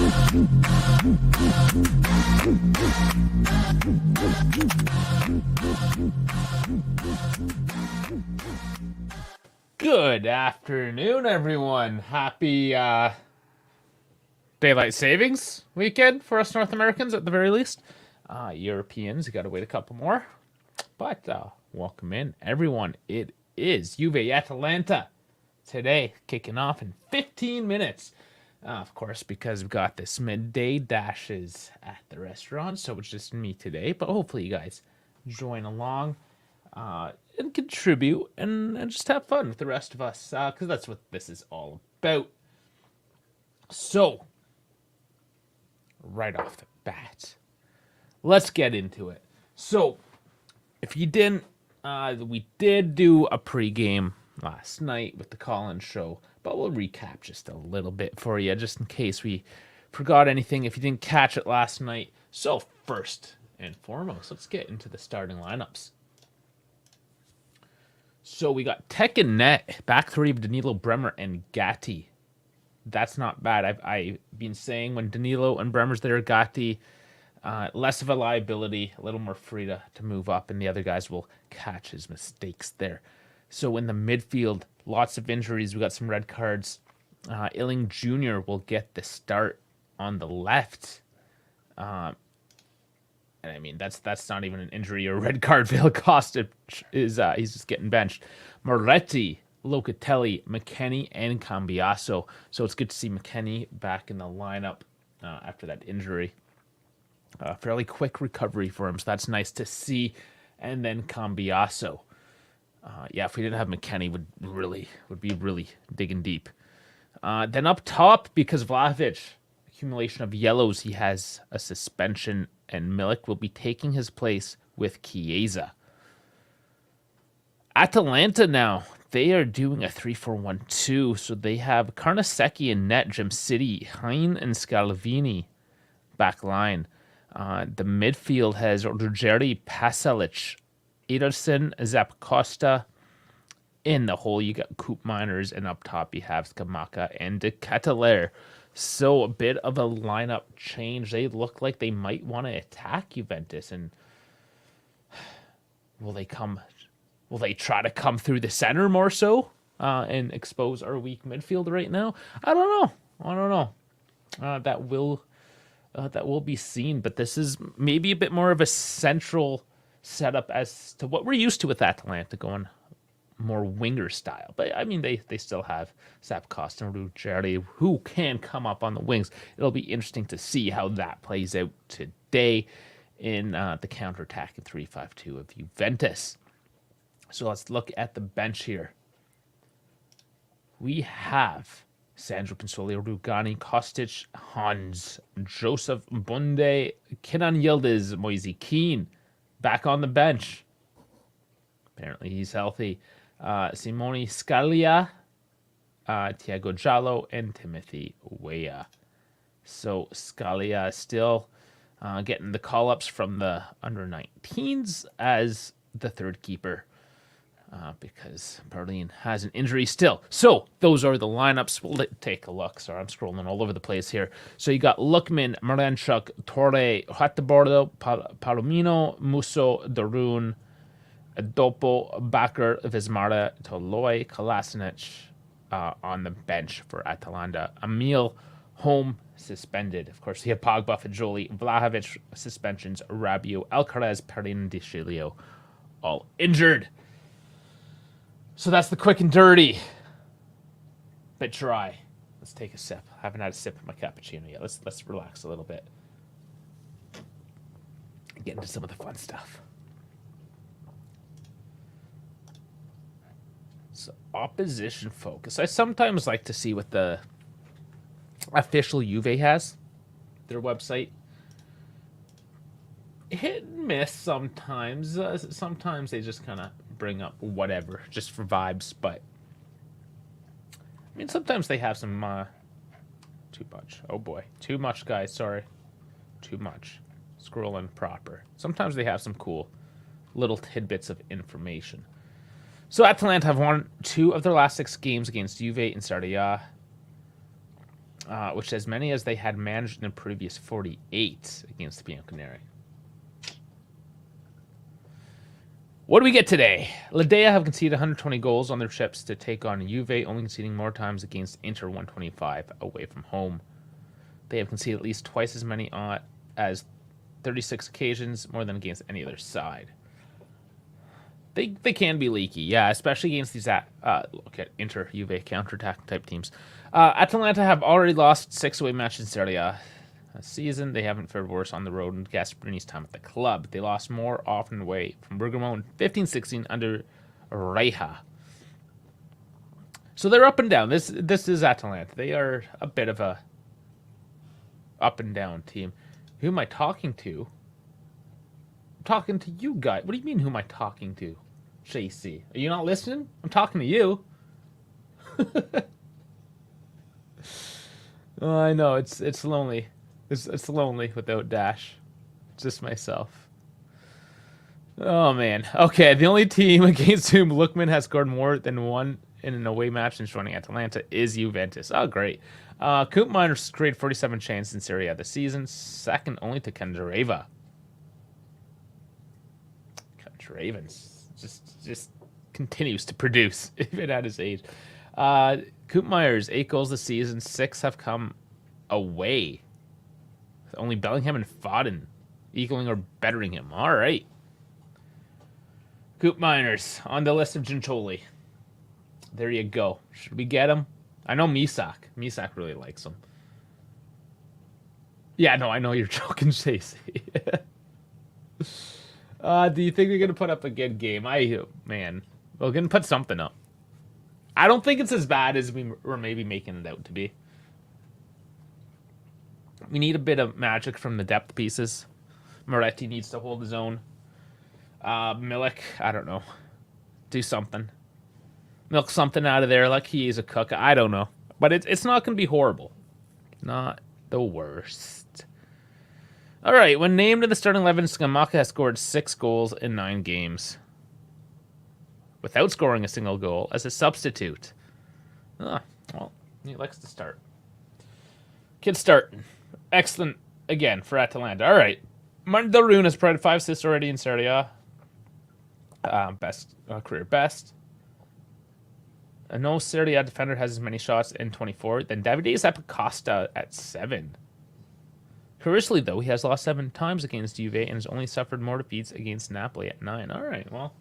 Good afternoon, everyone. Happy daylight savings weekend for us North Americans, at the very least. Europeans, you got to wait a couple more. But welcome in, everyone. It is Juve-Atalanta today, kicking off in 15 minutes. Of course, because we've got this midday dashes at the restaurant, so it's just me today. But hopefully you guys join along and contribute and just have fun with the rest of us, because that's what this is all about. So, right off the bat, let's get into it. So, if you didn't, we did do a pregame last night with the call-in show, but we'll recap just a little bit for you, just in case we forgot anything if you didn't catch it last night. So, first and foremost, let's get into the starting lineups. So we got Tech and Net, back three of Danilo, Bremer, and Gatti. That's not bad. I've been saying when Danilo and Bremer's there, Gatti, less of a liability, a little more free to move up, and the other guys will catch his mistakes there. So in the midfield, lots of injuries. We got some red cards. Illing Jr. will get the start on the left. And I mean, that's not even an injury or a red card. Vela Costa is he's just getting benched. Moretti, Locatelli, McKennie, and Cambiaso. So it's good to see McKennie back in the lineup after that injury. Fairly quick recovery for him, so that's nice to see. And then Cambiaso. If we didn't have McKennie, would be really digging deep. Then up top, because Vlahovic, accumulation of yellows, he has a suspension, and Milik will be taking his place with Chiesa. Atalanta now, they are doing a 3-4-1-2, so they have Carnesecchi in net, Jim City, Hein and Scalvini back line. The midfield has Ruggieri, Pasalic, Ederson, Zapcosta. In the hole, you got Coop Miners, and up top you have Scamacca and De Ketelaere. So a bit of a lineup change. They look like they might want to attack Juventus, and will they try to come through the center more so and expose our weak midfield right now? I don't know. That will be seen, but this is maybe a bit more of a central setup as to what we're used to with Atalanta, going more winger style. But I mean, they still have Zapcosta and Ruggieri who can come up on the wings. It'll be interesting to see how that plays out today in the counterattack in 3-5-2 of Juventus. So let's look at the bench here. We have Sandro Consolio, Rugani, Kostic, Hans, Joseph Bunde, Kenan Yildiz, Moise Kean back on the bench. Apparently he's healthy. Simone Scalia, Thiago Giallo, and Timothy Weah. So Scalia still getting the call-ups from the under-19s as the third keeper because Berlin has an injury still. So those are the lineups. We'll take a look. Sorry, I'm scrolling all over the place here. So you got Lukman, Maranchuk, Torre, Hattebordo, Palomino, Musso, Darun, Dopo, Bakker, Vismara, Toloi, Kolasinac on the bench for Atalanta. Emil Home suspended. Of course, he had Pogba, Fagioli, Vlahovic suspensions, Rabiot, Alcaraz, Perin, De Chilio, all injured. So that's the quick and dirty. Bit dry. Let's take a sip. I haven't had a sip of my cappuccino yet. Let's relax a little bit. Get into some of the fun stuff. So, opposition focus. I sometimes like to see what the official Juve has, their website. Hit and miss sometimes. Sometimes they just kind of bring up whatever, just for vibes. But, I mean, sometimes they have some, too much. Oh boy. Too much, guys. Sorry. Too much. Scrolling proper. Sometimes they have some cool little tidbits of information. So Atalanta have won 2 of their last 6 games against Juve and Serie A. which as many as they had managed in the previous 48 against the Bianconeri. What do we get today? Ledea have conceded 120 goals on their trips to take on Juve, only conceding more times against Inter 125 away from home. They have conceded at least twice as many as 36 occasions, more than against any other side. They can be leaky, yeah, especially against these look at Inter, Juve, counterattack type teams. Atalanta have already lost 6 away matches in Serie A this season. They haven't fared worse on the road in Gasparini's time at the club. They lost more often away from Bergamo in 15-16 under Reja. So they're up and down. This is Atalanta. They are a bit of a up and down team. Who am I talking to? I'm talking to you guys. What do you mean, who am I talking to? JC. Are you not listening? I'm talking to you. Oh, I know, it's lonely. It's lonely without Dash. It's just myself. Oh, man. Okay, the only team against whom Lookman has scored more than one in an away match since joining Atalanta is Juventus. Oh, great. Koopmeiners created 47 chances in Serie A this season, second only to Candreva. Candreva's just continues to produce, even at his age. Koopmeiners, 8 goals this season, 6 have come away. Only Bellingham and Foden equaling or bettering him. All right. Koopmeiners on the list of Gintoli. There you go. Should we get him? I know Misak. Misak really likes him. Yeah, no, I know you're joking, Stacey. Do you think we're going to put up a good game? We're going to put something up. I don't think it's as bad as we were maybe making it out to be. We need a bit of magic from the depth pieces. Moretti needs to hold his own. Milik, I don't know. Do something. Milk something out of there like he is a cook. I don't know. But it's not going to be horrible. Not the worst. All right, when named in the starting 11, Scamacca has scored 6 goals in 9 games. Without scoring a single goal as a substitute. Well, he likes to start. Kid starting. Excellent, again, for Atalanta. All right. Martin Del Rune has provided 5 assists already in Serie A. Career best. No Serie A defender has as many shots in 24 than Davide Zappacosta at 7. Curiously, though, he has lost 7 times against Juve and has only suffered more defeats against Napoli at 9. All right, well,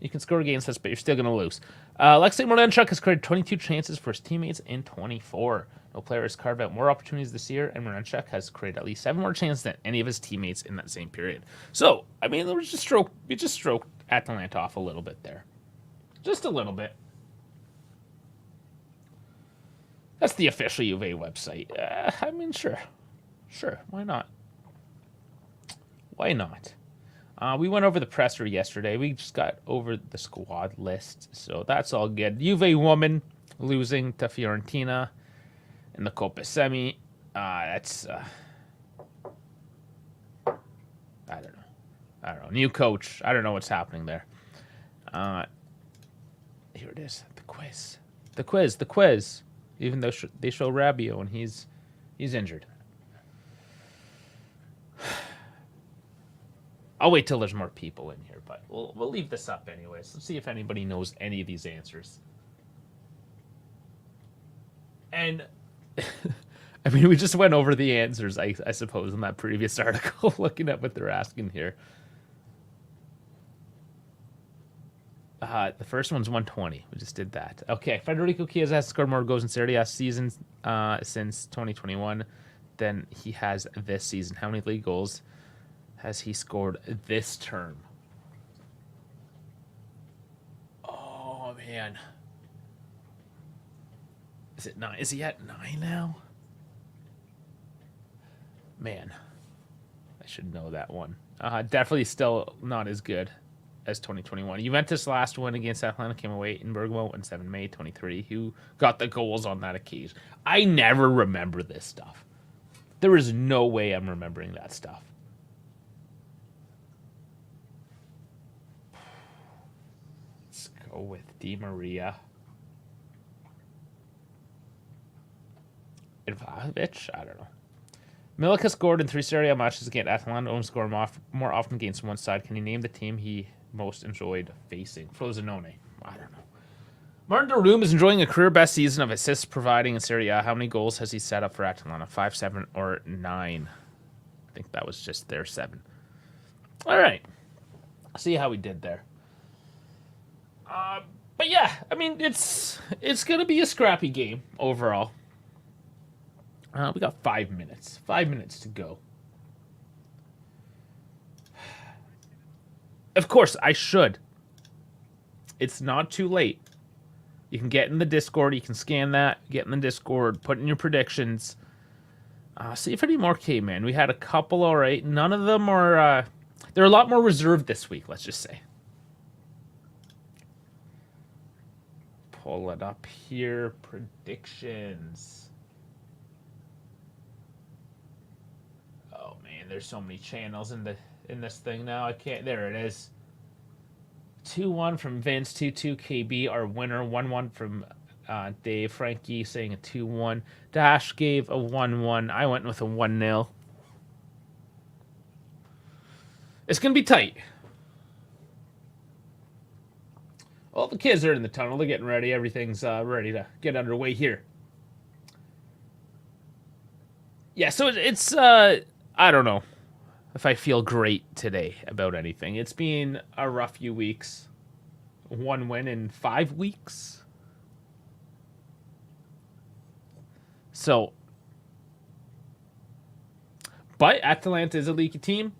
you can score against us, but you're still going to lose. Alexei Morenchuk has created 22 chances for his teammates in 24. No player has carved out more opportunities this year, and Morenchuk has created at least 7 more chances than any of his teammates in that same period. So, I mean, we just stroked Atalanta off a little bit there. Just a little bit. That's the official Juve website. I mean, sure. Sure, why not? Why not? We went over the presser yesterday. We just got over the squad list, so that's all good. Juve woman losing to Fiorentina in the Coppa semi. That's I don't know. New coach. I don't know what's happening there. Here it is. The quiz. Even though they show Rabiot and he's injured. I'll wait till there's more people in here, but we'll leave this up anyways. Let's see if anybody knows any of these answers. And I mean, we just went over the answers, I suppose, in that previous article, looking at what they're asking here. The first one's 120. We just did that. Okay, Federico Chiesa has scored more goals in Serie A season since 2021 than he has this season. How many league goals has he scored this term? Oh, man. Is it 9? Is he at 9 now? Man, I should know that one. Definitely still not as good as 2021. Juventus' last win against Atalanta came away in Bergamo on 7 May 23. Who got the goals on that occasion? I never remember this stuff. There is no way I'm remembering that stuff. Let's go with Di Maria. Vlahovic? I don't know. Milik has scored in 3 Serie A matches against Atalanta. Only scored more often against one side. Can you name the team he most enjoyed facing? Frosinone. I don't know. Martin Deroom is enjoying a career-best season of assists providing in Serie A. How many goals has he set up for Atalanta? 5, 7, or 9? I think that was just their 7. All right. See how we did there. But yeah, I mean, it's going to be a scrappy game overall. We got 5 minutes. 5 minutes to go. Of course, I should. It's not too late. You can get in the Discord. You can scan that. Get in the Discord. Put in your predictions. See if any more came in. We had a couple, all right. None of them are... they're a lot more reserved this week, let's just say. Pull it up here. Predictions. Oh, man. There's so many channels in this thing now. I can't... There it is. 2-1 from Vince, 2-2 KB, our winner. 1-1 from Dave. Frankie saying a 2-1. Dash gave a 1-1. I went with a 1-0. It's going to be tight. All the kids are in the tunnel. They're getting ready. Everything's ready to get underway here. Yeah, so it's I don't know if I feel great today about anything. It's been a rough few weeks. 1 win in 5 weeks. So, but Atalanta is a leaky team.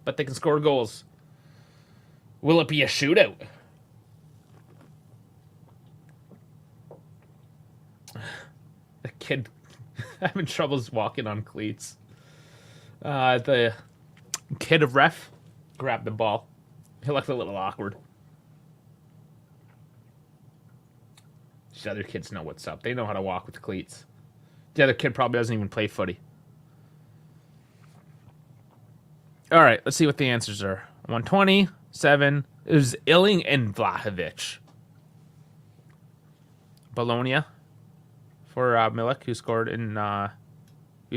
But they can score goals. Will it be a shootout? The kid having troubles walking on cleats. The kid of ref grabbed the ball. He looked a little awkward. The other kids know what's up. They know how to walk with cleats. The other kid probably doesn't even play footy. All right, let's see what the answers are. 127. It was Illing and Vlahovic. Bologna for Milik, who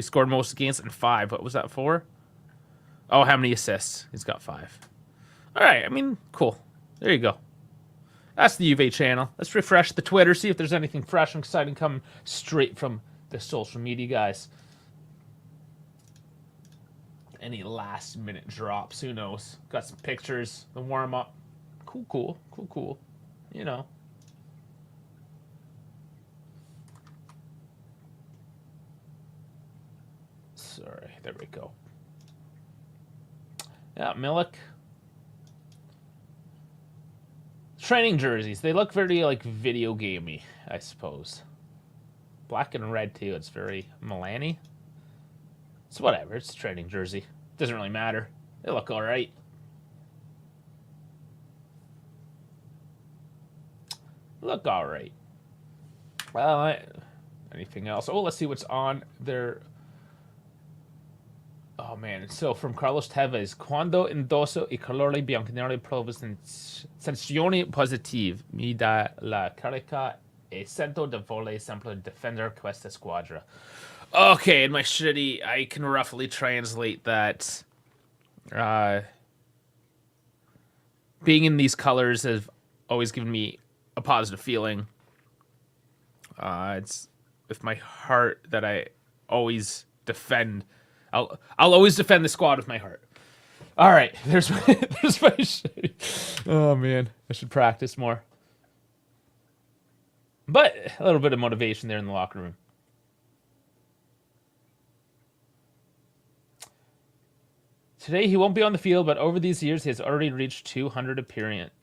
scored most against in 5. What was that for? Oh, how many assists? He's got 5. All right, I mean, cool. There you go. That's the Juve channel. Let's refresh the Twitter, see if there's anything fresh and exciting coming straight from the social media guys. Any last-minute drops, who knows? Got some pictures, the warm-up. Cool. You know. Sorry, there we go. Yeah, Milik. Training jerseys. They look very, like, video gamey, I suppose. Black and red, too. It's very Milani. It's whatever. It's a training jersey. Doesn't really matter. They look all right. Look all right. Well, anything else? Oh, let's see what's on there. Oh, man. So, from Carlos Tevez. Quando indosso I colori bianconeri provo sensazioni positive. Mi dà la carica e sento di voler sempre difendere questa squadra. Okay, in my shitty, I can roughly translate that. Being in these colors has always given me a positive feeling. It's with my heart that I always defend. I'll always defend the squad with my heart. All right, there's my shitty. Oh man, I should practice more. But a little bit of motivation there in the locker room. Today he won't be on the field, but over these years he has already reached 200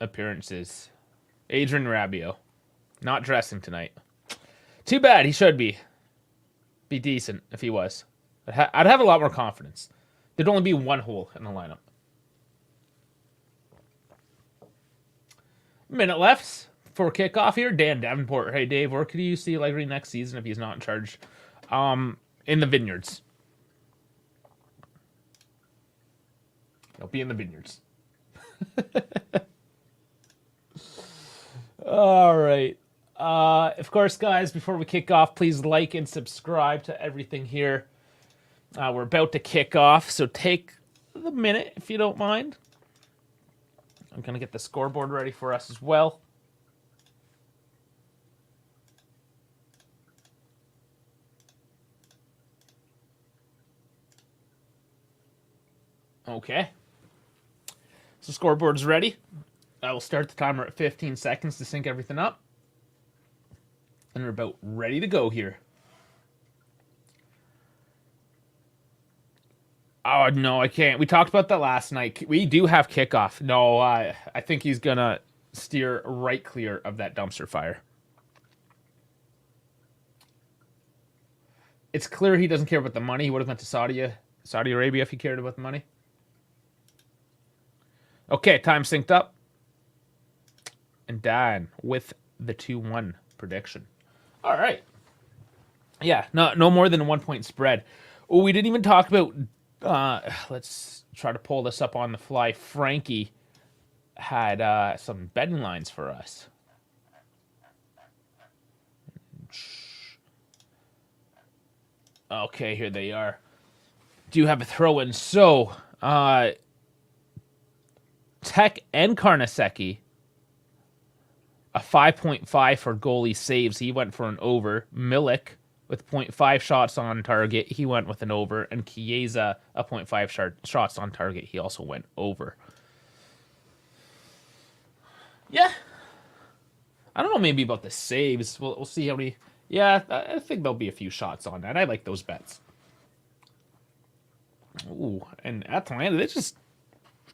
appearances. Adrian Rabiot. Not dressing tonight. Too bad, he should be. Be decent if he was. I'd have a lot more confidence. There'd only be one hole in the lineup. Minute left for kickoff here. Dan Davenport. Hey Dave, where could you see Allegri next season if he's not in charge? In the vineyards. He'll be in the vineyards. All right. Of course, guys, before we kick off, please like and subscribe to everything here. We're about to kick off, so take the minute if you don't mind. I'm going to get the scoreboard ready for us as well. Okay. So scoreboard's ready. I will start the timer at 15 seconds to sync everything up. And we're about ready to go here. Oh, no, I can't. We talked about that last night. We do have kickoff. No, I think he's going to steer right clear of that dumpster fire. It's clear he doesn't care about the money. He would have went to Saudi Arabia if he cared about the money. Okay, time synced up. And Dan with the 2-1 prediction. All right. Yeah, no more than a 1 point spread. Oh, we didn't even talk about. Let's try to pull this up on the fly. Frankie had some betting lines for us. Okay, here they are. Do you have a throw in? So, Tech and Karnaseki, a 5.5 for goalie saves. He went for an over. Milik with 0.5 shots on target. He went with an over. And Chiesa, a 0.5 shots on target. He also went over. Yeah. I don't know maybe about the saves. We'll see how many. Yeah, I think there'll be a few shots on that. I like those bets. Ooh, and Atalanta, they just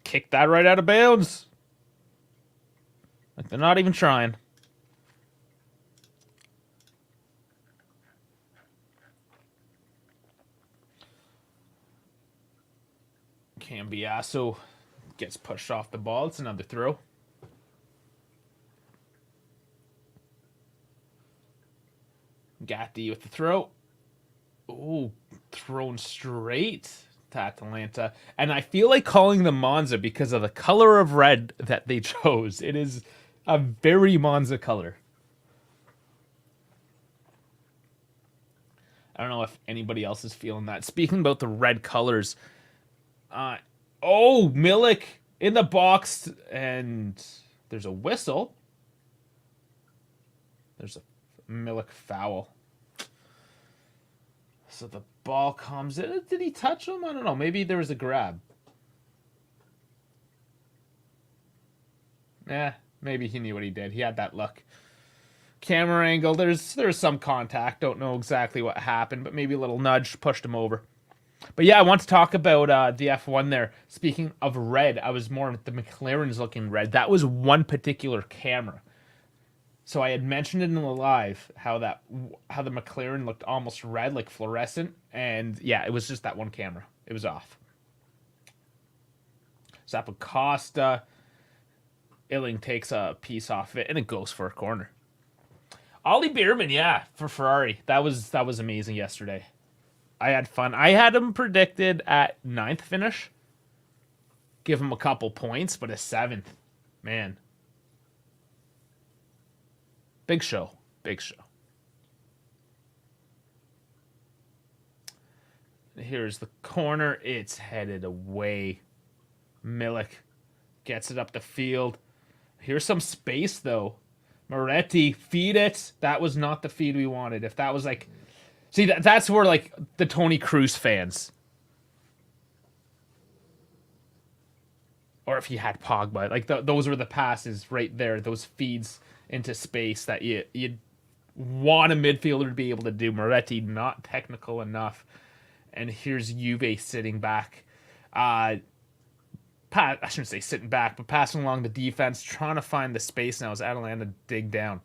kicked that right out of bounds. Like they're not even trying. Cambiasso gets pushed off the ball. It's another throw. Gatti with the throw. Ooh, thrown straight to Atalanta. And I feel like calling them Monza because of the color of red that they chose. It is a very Monza color. I don't know if anybody else is feeling that. Speaking about the red colors, Milik in the box, and there's a whistle. There's a Milik foul. So the ball comes in. Did he touch him? I don't know. Maybe there was a grab. Maybe he knew what he did. He had that look. Camera angle. There's some contact. Don't know exactly what happened, but maybe a little nudge pushed him over. But yeah, I want to talk about the F1 there. Speaking of red, I was more at the McLaren's looking red. That was one particular camera. So I had mentioned it in the live how the McLaren looked almost red, like fluorescent, and yeah, it was just that one camera. It was off. Zappacosta, Illing takes a piece off it, and it goes for a corner. Ollie Bierman, yeah, for Ferrari. That was amazing yesterday. I had fun. I had him predicted at 9th finish. Give him a couple points, but a 7th. Man. Big show. Big show. Here's the corner. It's headed away. Milik gets it up the field. Here's some space, though. Moretti, feed it. That was not the feed we wanted. If that was like... See, that's where, like, the Tony Cruz fans... Or if he had Pogba. Like, those were the passes right there. Those feeds into space that you'd want a midfielder to be able to do. Moretti, not technical enough. And here's Juve sitting back. I shouldn't say sitting back, but passing along the defense, trying to find the space now as Atalanta dig down.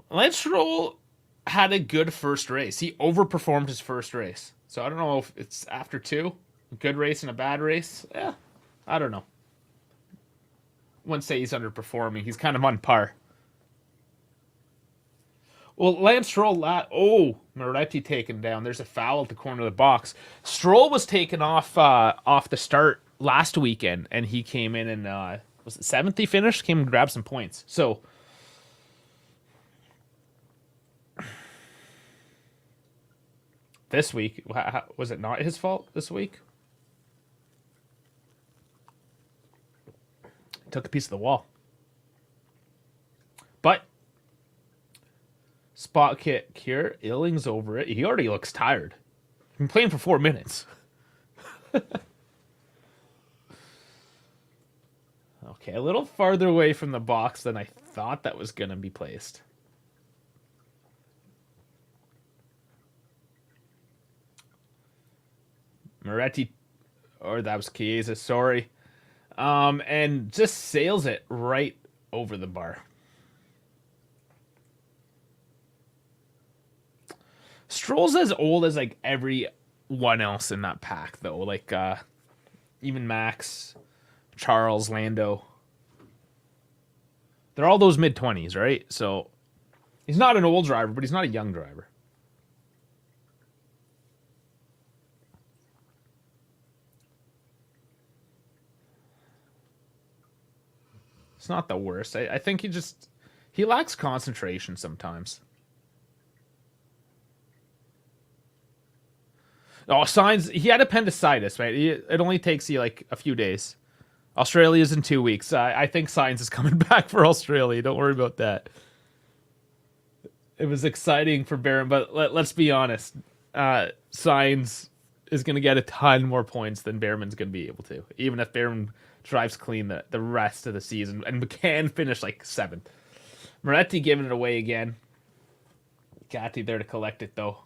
Lance Stroll had a good first race. He overperformed his first race. So I don't know if it's after 2. A good race and a bad race. Yeah, I don't know. Wouldn't say he's underperforming. He's kind of on par. Well, Lance Stroll, Moretti taken down. There's a foul at the corner of the box. Stroll was taken off the start last weekend, and he came in and was it 7th he finished? Came and grabbed some points. So this week, was it not his fault this week? Took a piece of the wall. But spot kick here. Illing's over it. He already looks tired. He's been playing for 4 minutes. Okay, a little farther away from the box than I thought that was going to be placed. Moretti, or that was Chiesa, sorry. And just sails it right over the bar. Stroll's as old as like everyone else in that pack, though. Like even Max, Charles, Lando. They're all those mid-20s, right? So he's not an old driver, but he's not a young driver. It's not the worst. I think he lacks concentration sometimes. Oh, Sainz, he had appendicitis, right? It only takes you like a few days. Australia's in 2 weeks. I think Sainz is coming back for Australia. Don't worry about that. It was exciting for Barron, but let's be honest. Sainz is going to get a ton more points than Behrman's going to be able to, even if Behrman drives clean the rest of the season and can finish like 7th. Moretti giving it away again. Gatti there to collect it, though.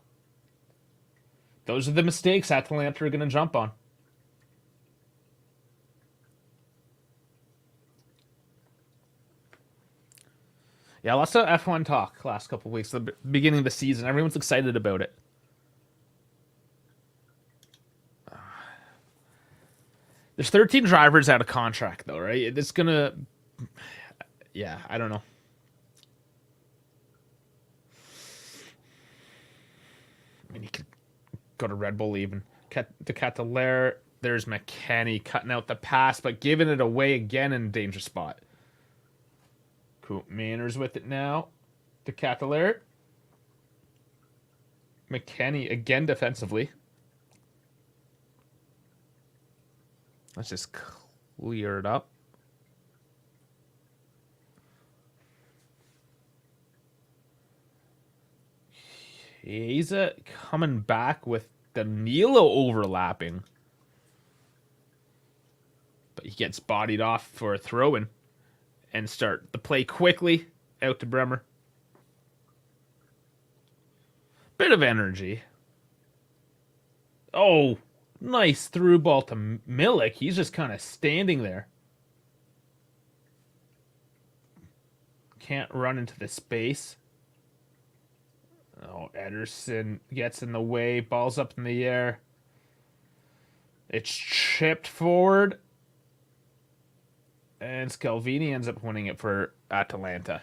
Those are the mistakes Atalanta are going to jump on. Yeah, lots of F1 talk last couple of weeks. The beginning of the season, everyone's excited about it. There's 13 drivers out of contract, though, right? It's gonna, yeah, I don't know. I mean, he could go to Red Bull even. De Catalere, there's McKenny cutting out the pass, but giving it away again in a danger spot. Manners with it now. De Catalere. McKenny again defensively. Let's just clear it up. Chiesa coming back with Danilo overlapping. But he gets bodied off for a throw-in. And start the play quickly out to Bremer. Bit of energy. Oh, nice through ball to Milik. He's just kind of standing there. Can't run into the space. Oh, Ederson gets in the way. Ball's up in the air. It's chipped forward. And Scalvini ends up winning it for Atalanta.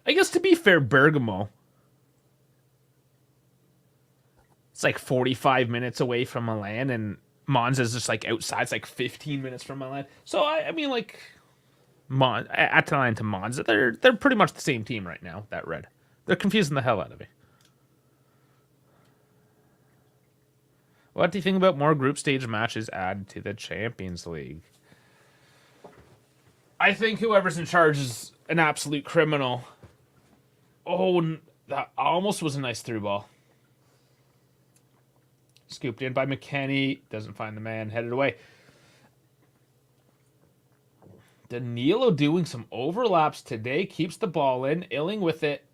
I guess to be fair, Bergamo, it's like 45 minutes away from Milan, and Monza's just like outside. It's like 15 minutes from Milan. So, I mean, like, Atalanta, Monza, they're pretty much the same team right now, that red. They're confusing the hell out of me. What do you think about more group stage matches added to the Champions League? I think whoever's in charge is an absolute criminal. Oh, that almost was a nice through ball. Scooped in by McKenny. Doesn't find the man. Headed away. Danilo doing some overlaps today. Keeps the ball in. Illing with it.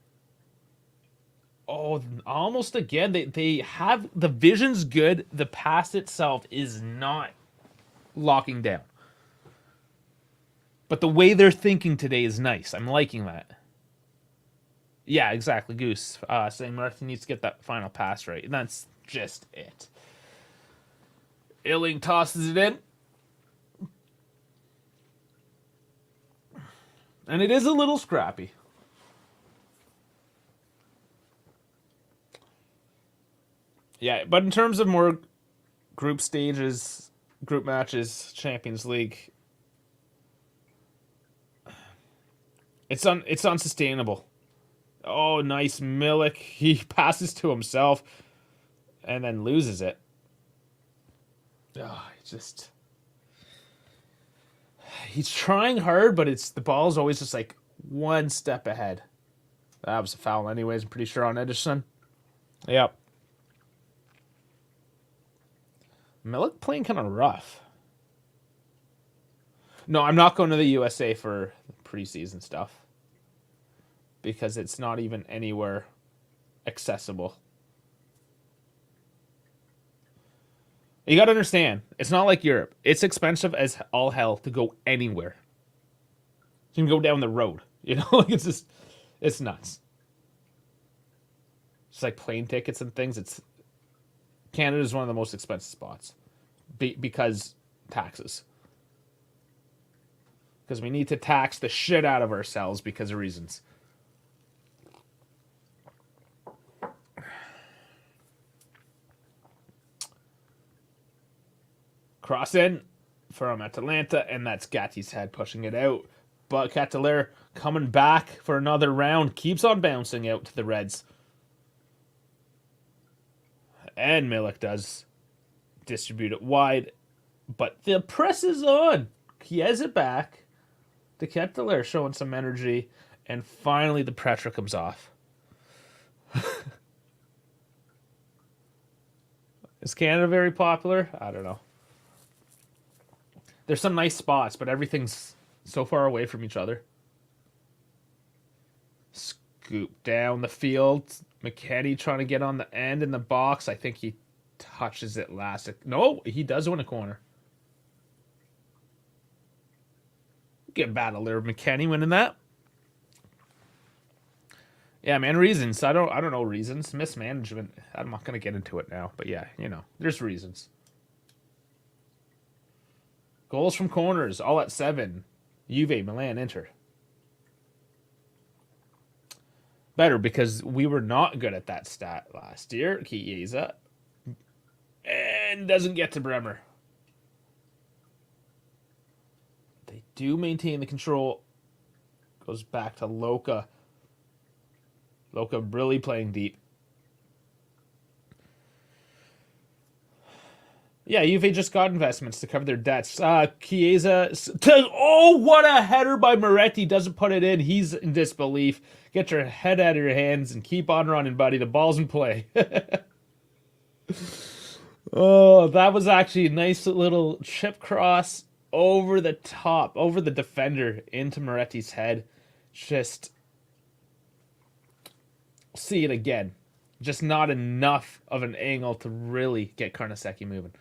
Oh, almost again. They have the vision's good. The pass itself is not locking down. But the way they're thinking today is nice. I'm liking that. Yeah, exactly. Goose saying Martin needs to get that final pass right. And that's just it. Illing tosses it in. And it is a little scrappy. Yeah, but in terms of more group stages, group matches, Champions League. It's unsustainable. Oh, nice Milik. He passes to himself and then loses it. Oh, he's trying hard, but the ball's always just like one step ahead. That was a foul anyways, I'm pretty sure, on Edison. Yep. Milik playing kind of rough. No, I'm not going to the USA for preseason stuff. Because it's not even anywhere accessible. You gotta understand, it's not like Europe. It's expensive as all hell to go anywhere. You can go down the road. You know, like it's nuts. It's like plane tickets and things. Canada's one of the most expensive spots. Because taxes. Because we need to tax the shit out of ourselves because of reasons. Cross in from Atalanta, and that's Gatti's head pushing it out. But Cataler coming back for another round, keeps on bouncing out to the Reds. And Milik does distribute it wide, but the press is on. Chiesa back. The Cataler showing some energy, and finally the pressure comes off. Is Canada very popular? I don't know. There's some nice spots, but everything's so far away from each other. Scoop down the field. McKennie trying to get on the end in the box. I think he touches it last. No, he does win a corner. Get battle there, McKennie winning that. Yeah, man, reasons. I don't know reasons. Mismanagement. I'm not gonna get into it now, but yeah, there's reasons. Goals from corners, all at 7. Juve, Milan, Inter. Better because we were not good at that stat last year. Chiesa. And doesn't get to Bremer. They do maintain the control. Goes back to Loca. Loca really playing deep. Yeah, Juve just got investments to cover their debts. Chiesa. Oh, what a header by Moretti. Doesn't put it in. He's in disbelief. Get your head out of your hands and keep on running, buddy. The ball's in play. Oh, that was actually a nice little chip cross over the top, over the defender, into Moretti's head. Just see it again. Just not enough of an angle to really get Karnaseki moving.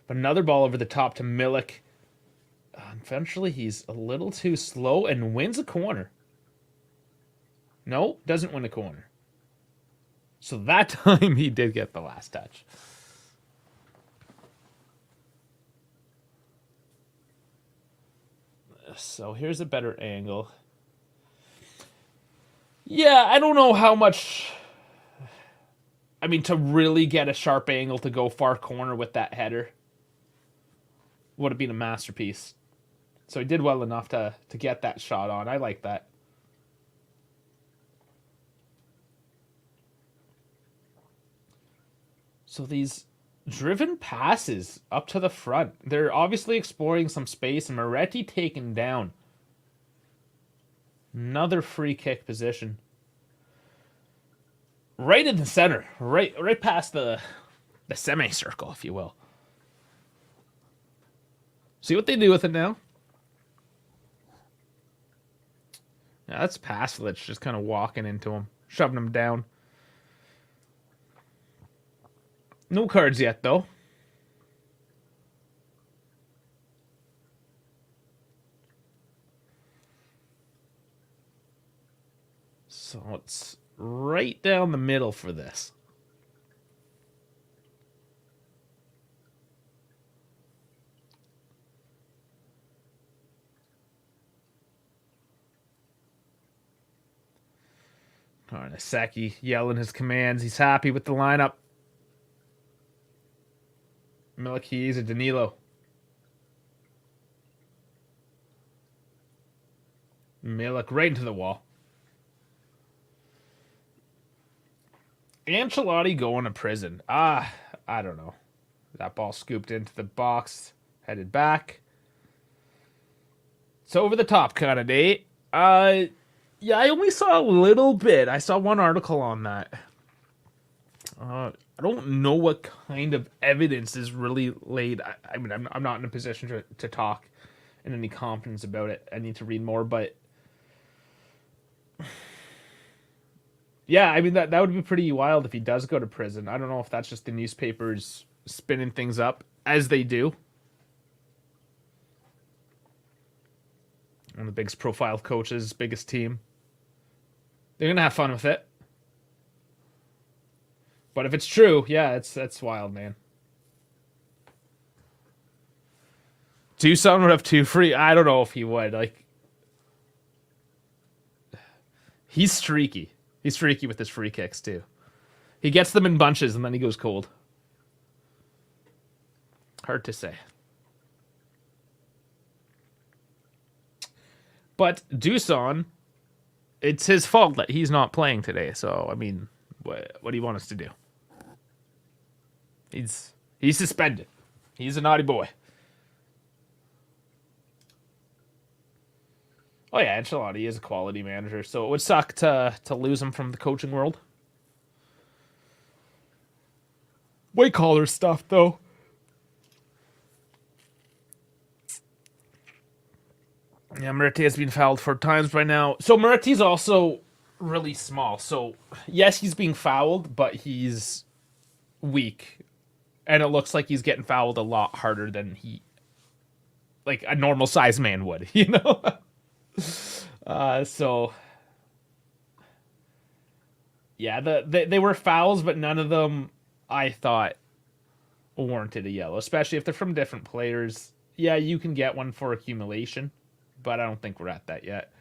But another ball over the top to Milik. Eventually, he's a little too slow and wins a corner. No, doesn't win a corner. So that time, he did get the last touch. So here's a better angle. Yeah, I don't know how much... I mean, to really get a sharp angle to go far corner with that header would have been a masterpiece. So he did well enough to get that shot on. I like that. So these driven passes up to the front. They're obviously exploring some space, and Moretti taken down. Another free kick position. Right in the center. Right past the semicircle, if you will. See what they do with it now? Yeah, that's Paslic just kind of walking into him, shoving him down. No cards yet, though. So it's right down the middle for this. Karnaseki yelling his commands. He's happy with the lineup. Milik Chiesa, Danilo. Milik right into the wall. Ancelotti going to prison. I don't know. That ball scooped into the box, headed back. It's over the top kind of day. Yeah, I only saw a little bit. I saw one article on that. I don't know what kind of evidence is really laid. I mean, I'm not in a position to talk in any confidence about it. I need to read more, but yeah, I mean that would be pretty wild if he does go to prison. I don't know if that's just the newspapers spinning things up as they do. One of the biggest profile coaches, biggest team. They're gonna have fun with it. But if it's true, yeah, that's wild, man. Dusan would have 2 free. I don't know if he would. Like, he's streaky. He's streaky with his free kicks too. He gets them in bunches and then he goes cold. Hard to say. But Dusan, it's his fault that he's not playing today. So, I mean, what do you want us to do? He's suspended. He's a naughty boy. Oh yeah, Ancelotti is a quality manager, so it would suck to lose him from the coaching world. White collar stuff, though. Yeah, Moretti has been fouled 4 times by now. So Moretti's also really small. So yes, he's being fouled, but he's weak. And it looks like he's getting fouled a lot harder than like a normal sized man would, you know? So yeah, they were fouls, but none of them I thought warranted a yellow, especially if they're from different players. Yeah, you can get one for accumulation, but I don't think we're at that yet.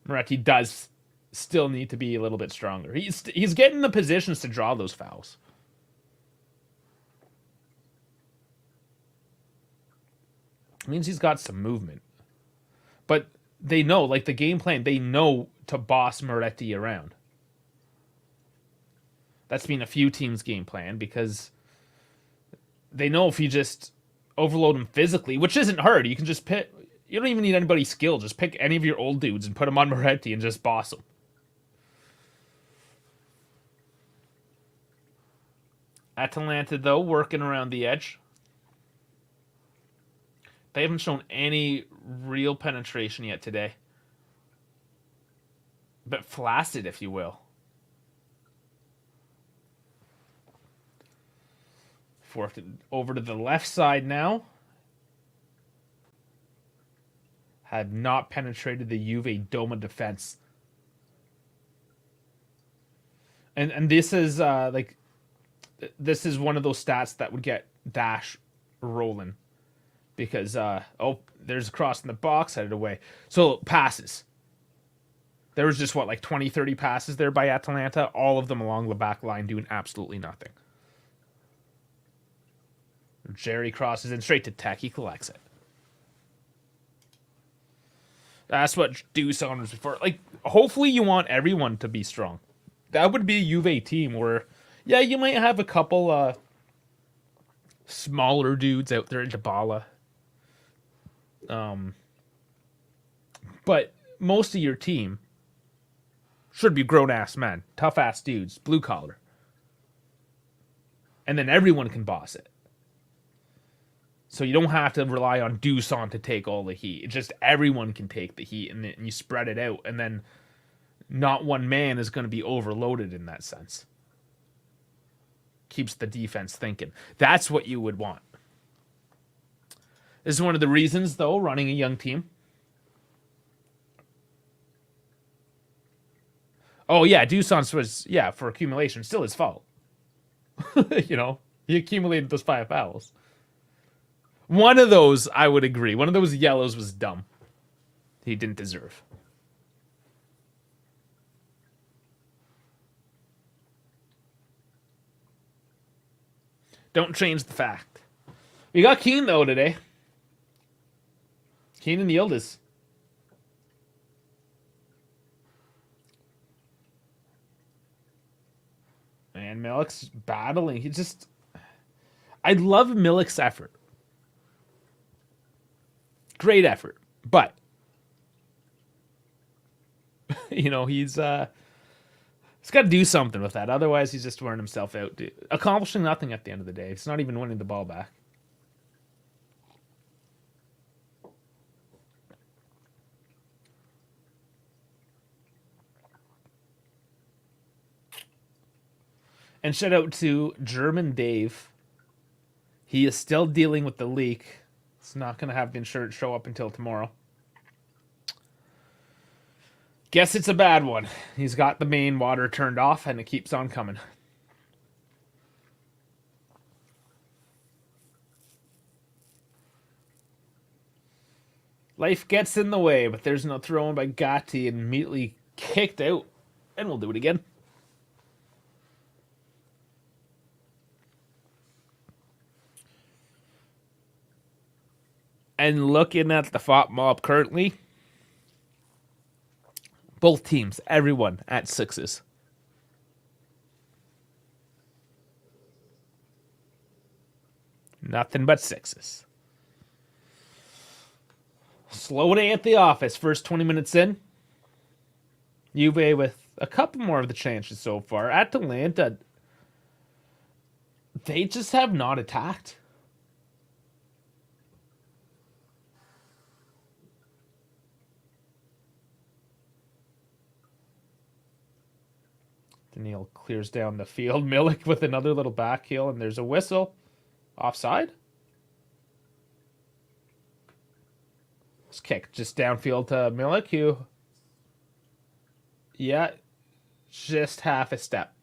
Moretti does still need to be a little bit stronger. He's getting the positions to draw those fouls. It means he's got some movement. But they know, like the game plan, they know to boss Moretti around. That's been a few teams' game plan because they know if you just overload him physically, which isn't hard, you can just pick. You don't even need anybody's skill. Just pick any of your old dudes and put them on Moretti and just boss them. Atalanta, though, working around the edge. They haven't shown any real penetration yet today. But flaccid, if you will. Forked over to the left side now. Have not penetrated the Juve Doma defense. And this is this is one of those stats that would get Dash rolling. Because, there's a cross in the box, headed away. So, passes. There was just, 20, 30 passes there by Atalanta. All of them along the back line doing absolutely nothing. Jerry crosses in straight to Tech. He collects it. That's what Dusan was before. Hopefully you want everyone to be strong. That would be a Juve team where, yeah, you might have a couple smaller dudes out there in Dybala. But most of your team should be grown-ass men, tough-ass dudes, blue-collar. And then everyone can boss it. So you don't have to rely on Dusan to take all the heat. It's just everyone can take the heat, and you spread it out, and then not one man is going to be overloaded in that sense. Keeps the defense thinking. That's what you would want. This is one of the reasons, though, running a young team. Oh, yeah, Dusan was, for accumulation, still his fault. He accumulated those 5 fouls. One of those, I would agree. One of those yellows was dumb. He didn't deserve. Don't change the fact. We got Keane, though, today. Keane and Yildiz. And Milik's battling. He just... I love Milik's effort. Great effort. But, you know, he's got to do something with that. Otherwise, he's just wearing himself out, accomplishing nothing at the end of the day. It's not even winning the ball back. And shout out to German Dave. He is still dealing with the leak. It's not going to have the insurance show up until tomorrow. Guess it's a bad one. He's got the main water turned off and it keeps on coming. Life gets in the way, but there's no throw-in by Gatti and immediately kicked out. And we'll do it again. And looking at the FOP mob currently, both teams, everyone at 6s. Nothing but 6s. Slow day at the office. First 20 minutes in. Juve with a couple more of the chances so far. Atalanta, they just have not attacked. Daniil clears down the field. Milik with another little back heel, and there's a whistle. Offside? This kick just downfield to Milik, who... Yeah, just half a step.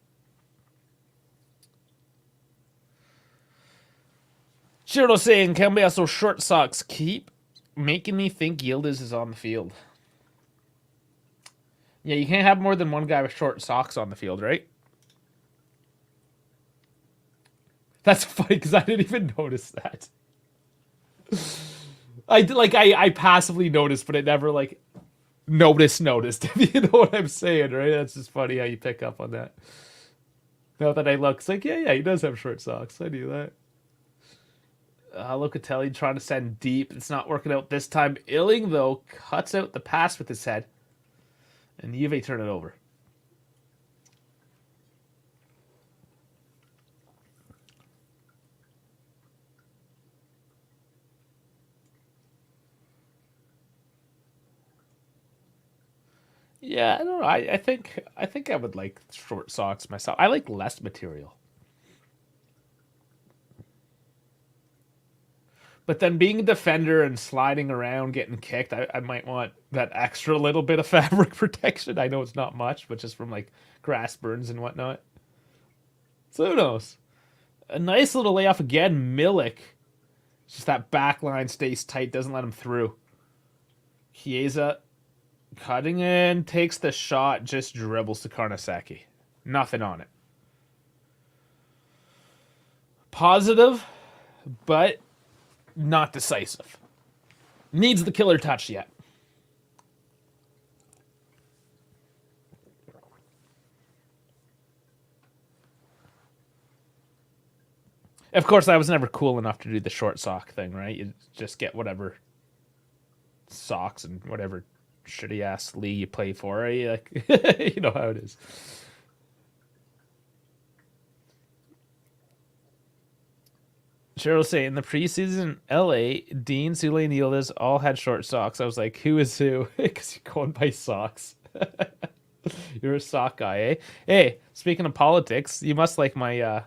Chirlo saying, Cambiaso short socks keep making me think Yildiz is on the field. Yeah, you can't have more than one guy with short socks on the field, right? That's funny because I didn't even notice that. I passively noticed, but it never noticed. If you know what I'm saying, right? That's just funny how you pick up on that. Now that I look, it's like, yeah, he does have short socks. I knew that. Locatelli trying to send deep. It's not working out this time. Illing, though, cuts out the pass with his head. And Juve turn it over. Yeah, I don't know. I think I would like short socks myself. I like less material. But then being a defender and sliding around, getting kicked, I might want that extra little bit of fabric protection. I know it's not much, but just from grass burns and whatnot. So who knows? A nice little layoff again. Milik. Just that back line stays tight, doesn't let him through. Chiesa cutting in, takes the shot, just dribbles to Karnasaki. Nothing on it. Positive, but not decisive. Needs the killer touch yet. Of course, I was never cool enough to do the short sock thing, right? You just get whatever socks and whatever shitty ass league you play for. Right? You know how it is. Cheryl saying in the preseason, LA, Dean, Sule, and Yildiz all had short socks. I was like, who is who? Because you're going by socks. You're a sock guy, eh? Hey, speaking of politics, you must like my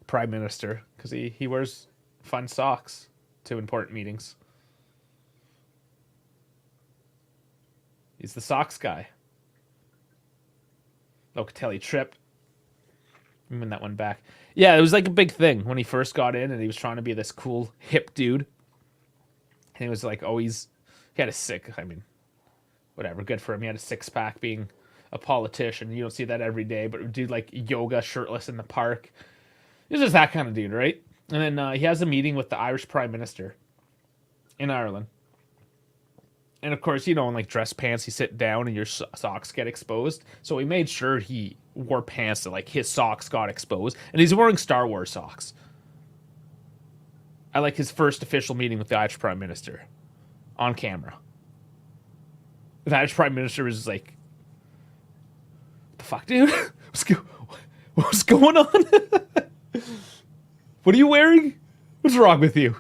prime minister because he wears fun socks to important meetings. He's the socks guy. Locatelli tripped. Win that one back. Yeah, it was like a big thing when he first got in and he was trying to be this cool, hip dude. And he was always, he had whatever, good for him. He had a six-pack being a politician. You don't see that every day, but dude yoga, shirtless in the park. He's just that kind of dude, right? And then he has a meeting with the Irish Prime Minister in Ireland. And of course, in like dress pants, you sit down and your socks get exposed. So he made sure he wore pants that like his socks got exposed. And he's wearing Star Wars socks. I like his first official meeting with the Irish Prime Minister on camera. The Irish Prime Minister was like, "What the fuck, dude? What's going on? What are you wearing? What's wrong with you?"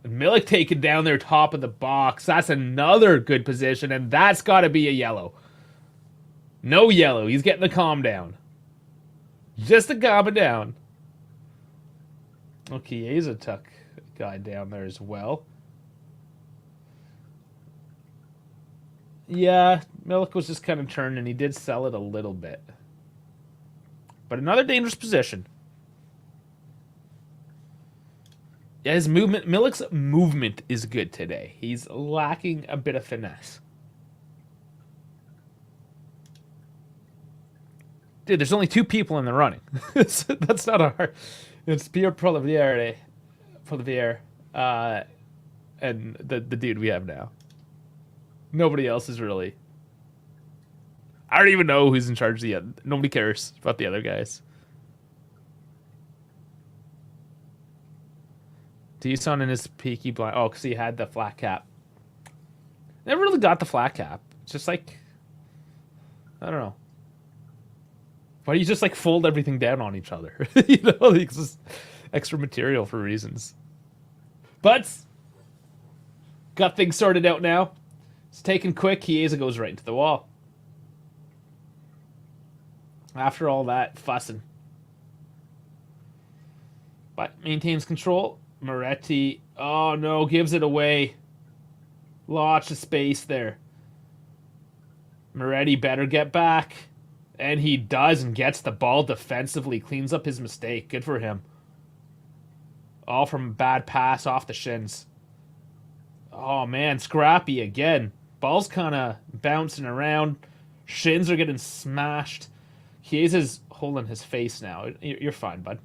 And Milik taken down there top of the box. That's another good position, and that's got to be a yellow. No yellow. He's getting the calm down. Just a calm down. Okay, Chiesa took a guy down there as well. Yeah, Milik was just kind of turned, and he did sell it a little bit. But another dangerous position. Yeah, his movement, Milik's movement is good today. He's lacking a bit of finesse. Dude, there's only 2 people in the running. That's not a hard... It's Pierre Polivier, and the dude we have now. Nobody else is really... I don't even know who's in charge of the other. Nobody cares about the other guys. Deason in his peaky blind. Oh, because he had the flat cap. Never really got the flat cap. It's just like... I don't know. Why do you just like fold everything down on each other? It's just extra material for reasons. But got things sorted out now. It's taken quick. Chiesa goes right into the wall. After all that fussing. But maintains control. Moretti. Oh no, gives it away. Lots of space there. Moretti better get back. And he does and gets the ball defensively. Cleans up his mistake. Good for him. All from a bad pass off the shins. Oh, man. Scrappy again. Ball's kind of bouncing around. Shins are getting smashed. Chiesa's holding his face now. You're fine, bud.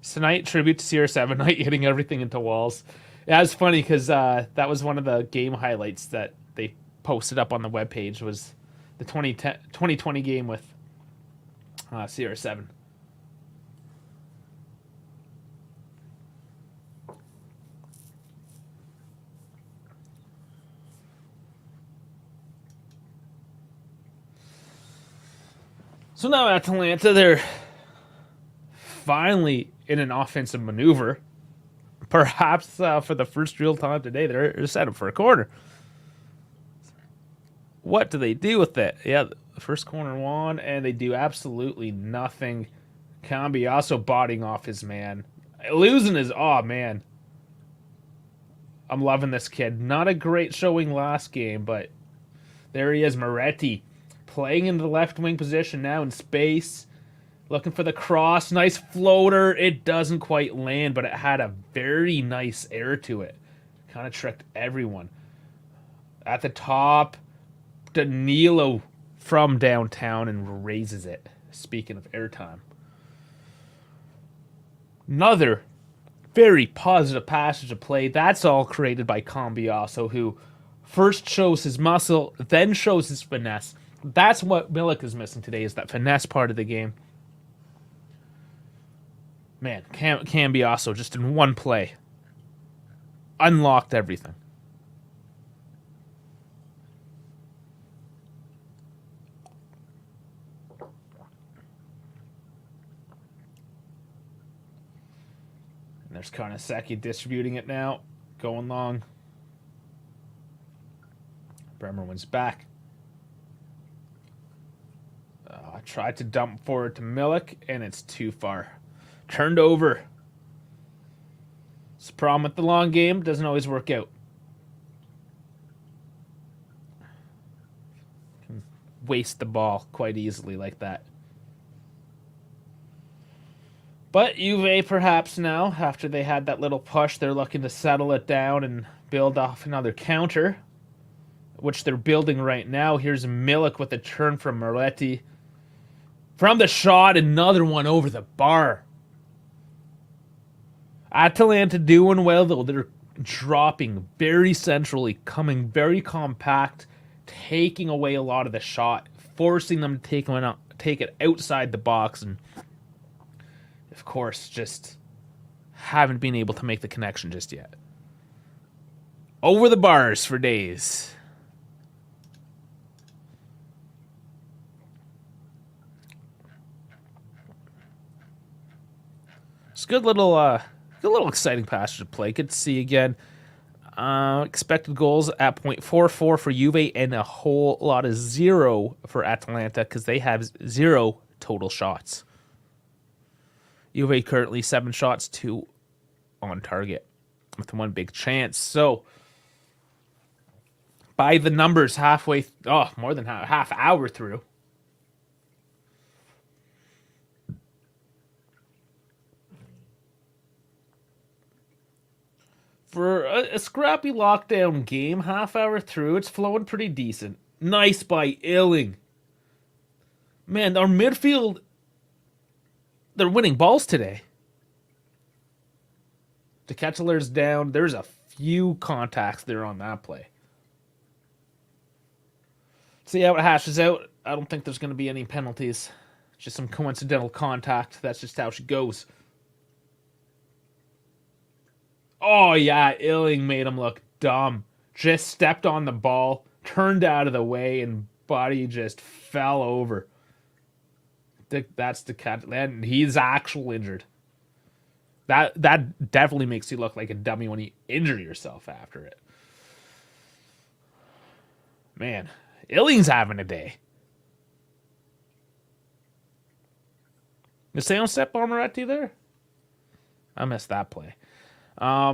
Tonight, tribute to CR7 Night hitting everything into walls. Yeah, it was funny because that was one of the game highlights that they posted up on the webpage was the 2020 game with CR7. So now Atalanta, they're finally in an offensive maneuver. Perhaps for the first real time today, they're set up for a corner. What do they do with it? Yeah, the first corner won, and they do absolutely nothing. Cambiasso bodying off his man. Losing his... Oh, man. I'm loving this kid. Not a great showing last game, but there he is, Moretti. Playing in the left wing position now in space. Looking for the cross. Nice floater. It doesn't quite land, but it had a very nice air to it. Kind of tricked everyone. At the top, Danilo from downtown and raises it. Speaking of airtime. Another very positive passage of play. That's all created by Cambiasso, who first shows his muscle, then shows his finesse. That's what Milik is missing today, is that finesse part of the game. Man, Cambiasso just in one play unlocked everything. And there's Karnaseki distributing it now. Going long. Bremer wins back. I tried to dump forward to Milik, and it's too far. Turned over. It's a problem with the long game. Doesn't always work out. Can waste the ball quite easily like that. But Juve perhaps now, after they had that little push, they're looking to settle it down and build off another counter. which they're building right now. Here's Milik with a turn from Moretti. From the shot, another one over the bar. Atalanta doing well, though. They're dropping very centrally, coming very compact, taking away a lot of the shot, forcing them to take it outside the box, and of course, just haven't been able to make the connection just yet. Over the bars for days. It's a good little exciting passage to play. Good to see again. Expected goals at 0.44 for Juve and a whole lot of 0 for Atalanta because they have 0 total shots. Juve currently 7 shots, 2 on target with 1 big chance. So, by the numbers more than half hour through. For a scrappy lockdown game, half hour through, it's flowing pretty decent. Nice by Illing. Man, our midfield, they're winning balls today. De Ketteler's down. There's a few contacts there on that play. See how it hashes out. I don't think there's going to be any penalties. Just some coincidental contact. That's just how she goes. Oh, yeah, Illing made him look dumb. Just stepped on the ball, turned out of the way, and body just fell over. That's the cat, and he's actual injured. That definitely makes you look like a dummy when you injure yourself after it. Man, Illing's having a day. Is Sam step on Moretti there? I missed that play. I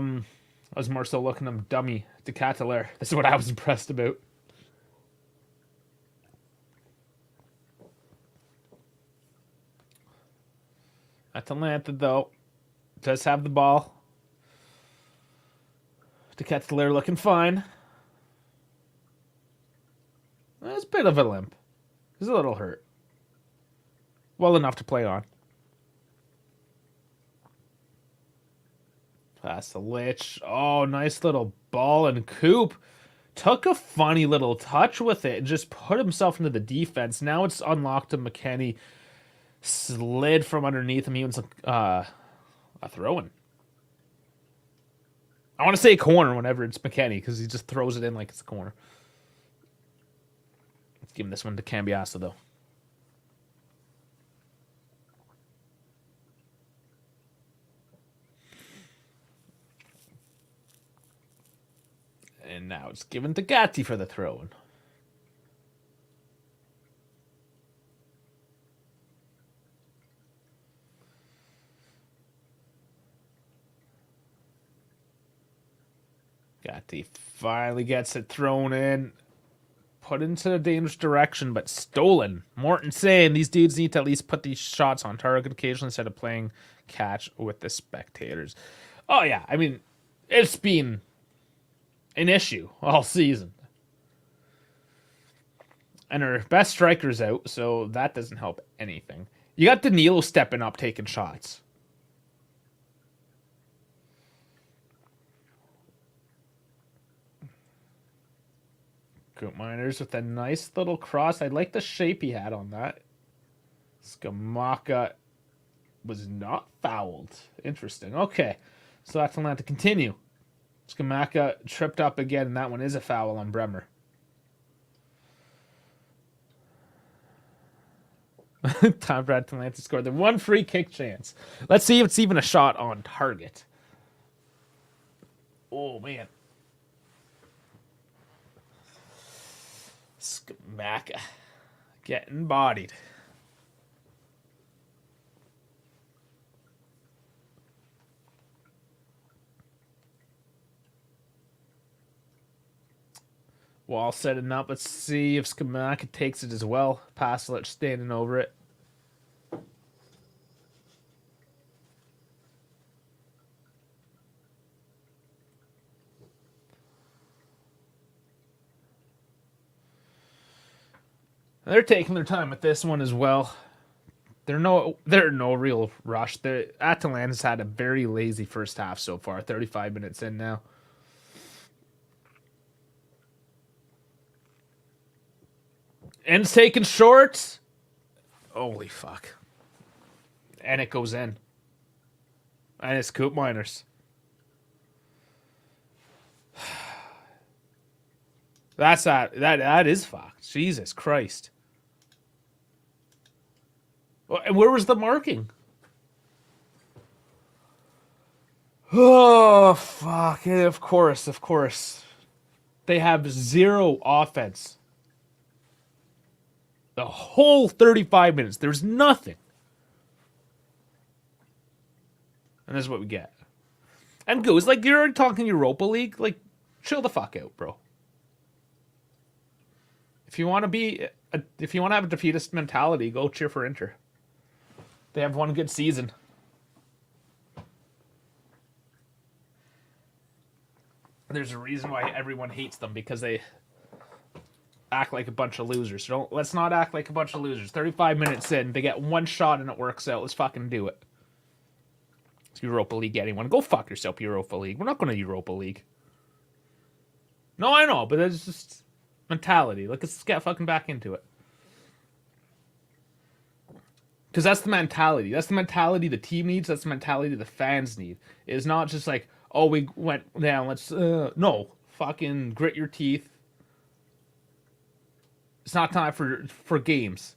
was more so looking at him dummy De Ketteler. This is what I was impressed about. Atalanta, though, does have the ball. De Ketteler looking fine. It's a bit of a limp. He's a little hurt. Well enough to play on. Pass the Lich. Oh, nice little ball, and Coop took a funny little touch with it and just put himself into the defense. Now it's unlocked to McKennie. Slid from underneath him. He was a throw-in. I want to say corner whenever it's McKennie because he just throws it in like it's a corner. Let's give him this one to Cambiasso, though. And now it's given to Gatti for the throw-in. Gatti finally gets it thrown in. Put into a dangerous direction, but stolen. Morton saying these dudes need to at least put these shots on target occasionally instead of playing catch with the spectators. Oh, yeah. I mean, it's been an issue all season. And our best striker's out, so that doesn't help anything. You got Danilo stepping up, taking shots. Coop Miners with a nice little cross. I like the shape he had on that. Scamacca was not fouled. Interesting. Okay, so Atalanta continue. Scamacca tripped up again, and that one is a foul on Bremer. Time for Atalanta to score the one free kick chance. Let's see if it's even a shot on target. Oh, man. Scamacca getting bodied. Wall setting up. Let's see if Scamacca takes it as well. Paslic standing over it. They're taking their time with this one as well. They're no real rush. The Atalanta's had a very lazy first half so far. 35 minutes in now. And it's taking short. Holy fuck. And it goes in. And it's Coop Miners. That is fucked. Jesus Christ. And where was the marking? Oh fuck. Yeah, of course. They have zero offense. The whole 35 minutes. There's nothing. And this is what we get. And Goose, like, you're already talking Europa League. Like, chill the fuck out, bro. If you want to have a defeatist mentality, go cheer for Inter. They have one good season. There's a reason why everyone hates them, because they act like a bunch of losers. So let's not act like a bunch of losers. 35 minutes in, they get one shot and it works out. Let's fucking do it. It's Europa League, anyone. Go fuck yourself, Europa League. We're not going to Europa League. No, I know, but it's just mentality. Let's get fucking back into it. Because that's the mentality. That's the mentality the team needs. That's the mentality the fans need. It's not just like, oh, we went down. Let's no, fucking grit your teeth. It's not time for games.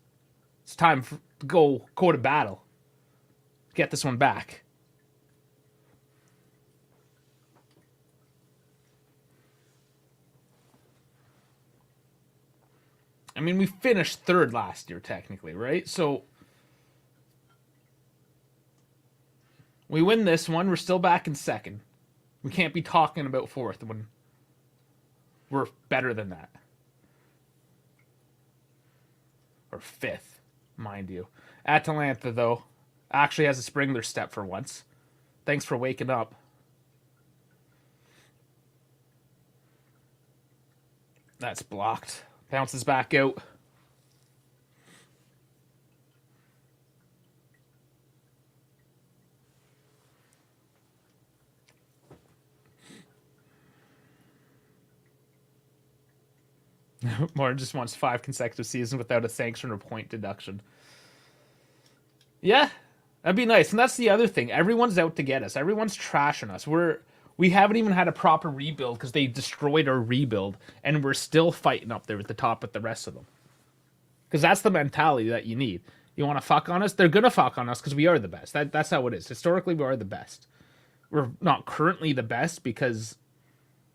It's time to go to battle. Get this one back. I mean, we finished third last year, technically, right? So we win this one. We're still back in second. We can't be talking about fourth when we're better than that. Or fifth, mind you. Atalanta, though, actually has a spring in their step for once. Thanks for waking up. That's blocked. Bounces back out. Moore just wants 5 consecutive seasons without a sanction or point deduction. Yeah, that'd be nice. And that's the other thing. Everyone's out to get us. Everyone's trashing us. We haven't even had a proper rebuild because they destroyed our rebuild, and we're still fighting up there at the top with the rest of them. Because that's the mentality that you need. You want to fuck on us? They're going to fuck on us because we are the best. That's how it is. Historically, we are the best. We're not currently the best because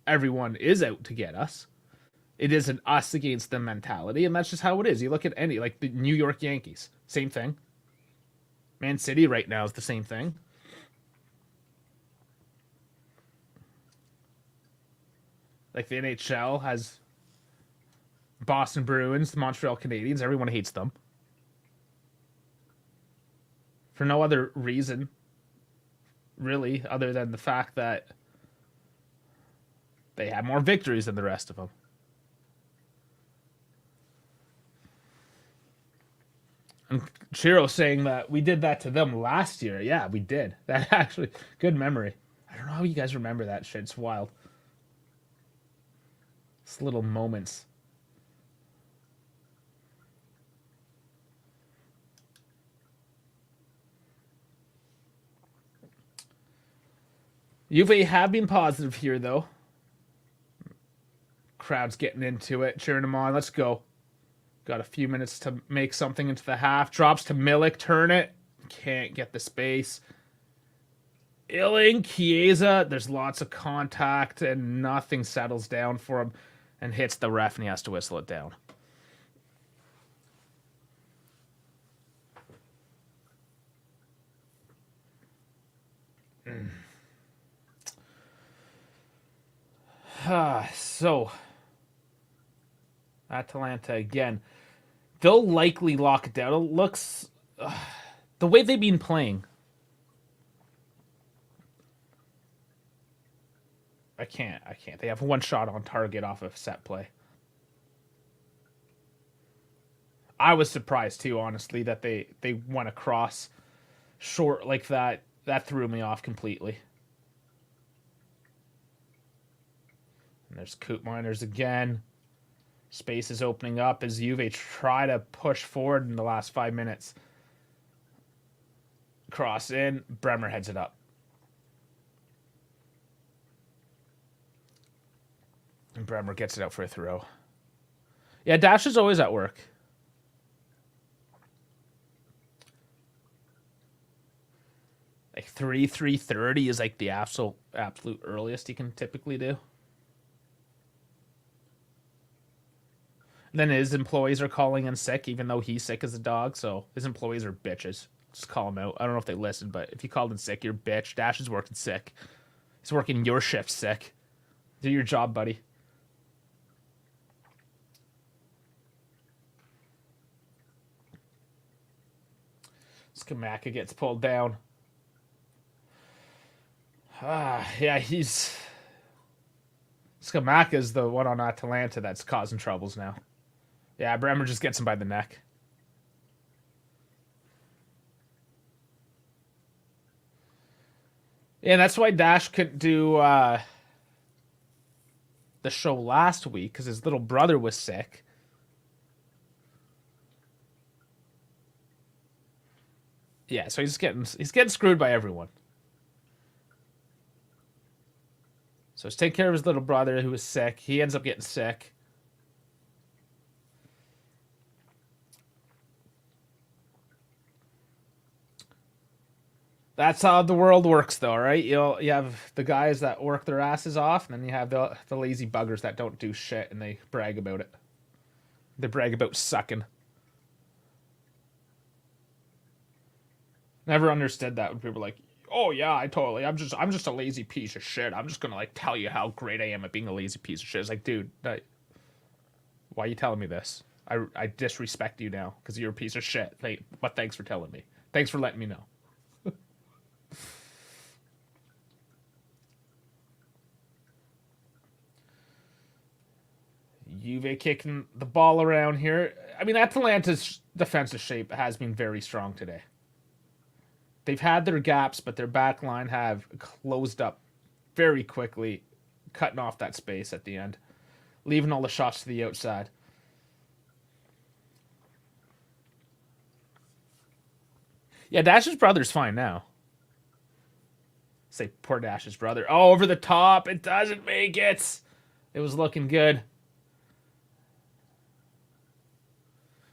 everyone is out to get us. It is an us against them mentality, and that's just how it is. You look at any, like the New York Yankees, same thing. Man City right now is the same thing. Like the NHL has Boston Bruins, the Montreal Canadiens. Everyone hates them. For no other reason, really, other than the fact that they have more victories than the rest of them. And Chiro saying that we did that to them last year. Yeah, we did. That actually, good memory. I don't know how you guys remember that shit. It's wild. It's little moments. Juve have been positive here, though. Crowd's getting into it, cheering them on. Let's go. Got a few minutes to make something into the half. Drops to Milik. Turn it. Can't get the space. Illing, Chiesa. There's lots of contact, and nothing settles down for him. And hits the ref, and he has to whistle it down. So, Atalanta again. They'll likely lock it down. It looks... the way they've been playing... I can't. They have one shot on target off of set play. I was surprised too, honestly, that they went across short like that. That threw me off completely. And there's Coop Miners again. Space is opening up as Juve try to push forward in the last 5 minutes. Cross in. Bremer heads it up. And Bremer gets it out for a throw. Yeah, Dash is always at work. Like 3:30 is like the absolute earliest you can typically do. And then his employees are calling in sick, even though he's sick as a dog. So his employees are bitches. Just call them out. I don't know if they listen, but if you called in sick, you're a bitch. Dash is working sick. He's working your shift sick. Do your job, buddy. Skamaka gets pulled down. Yeah, Skamaka's the one on Atalanta that's causing troubles now. Yeah, Bremer just gets him by the neck. Yeah, that's why Dash couldn't do the show last week, because his little brother was sick. Yeah, so he's getting screwed by everyone. So he's taking care of his little brother who was sick. He ends up getting sick. That's how the world works, though, right? You have the guys that work their asses off, and then you have the lazy buggers that don't do shit, and they brag about it. They brag about sucking. Never understood that when people were like, "Oh yeah, I'm just a lazy piece of shit. I'm just gonna like tell you how great I am at being a lazy piece of shit." It's like, dude, why are you telling me this? I disrespect you now because you're a piece of shit. But thanks for telling me. Thanks for letting me know. Juve kicking the ball around here. I mean, Atalanta's defensive shape has been very strong today. They've had their gaps, but their back line have closed up very quickly, cutting off that space at the end, leaving all the shots to the outside. Yeah, Dash's brother's fine now. Say poor Dash's brother. Oh, over the top. It doesn't make it. It was looking good.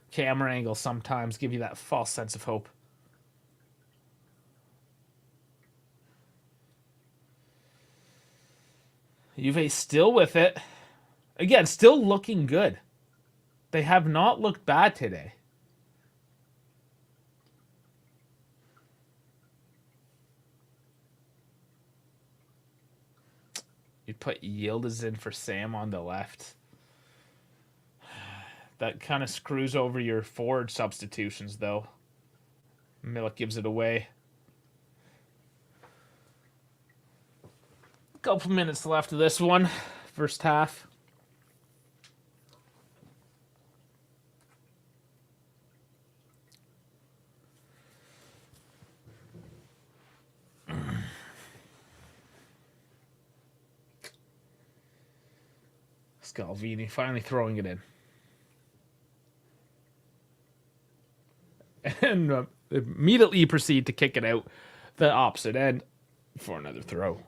Camera angles sometimes give you that false sense of hope. Juve still with it. Again, still looking good. They have not looked bad today. You put Yildiz in for Sam on the left. That kind of screws over your forward substitutions, though. Milik gives it away. Couple minutes left of this one. First half. Scalvini finally throwing it in. And immediately proceed to kick it out the opposite end for another throw.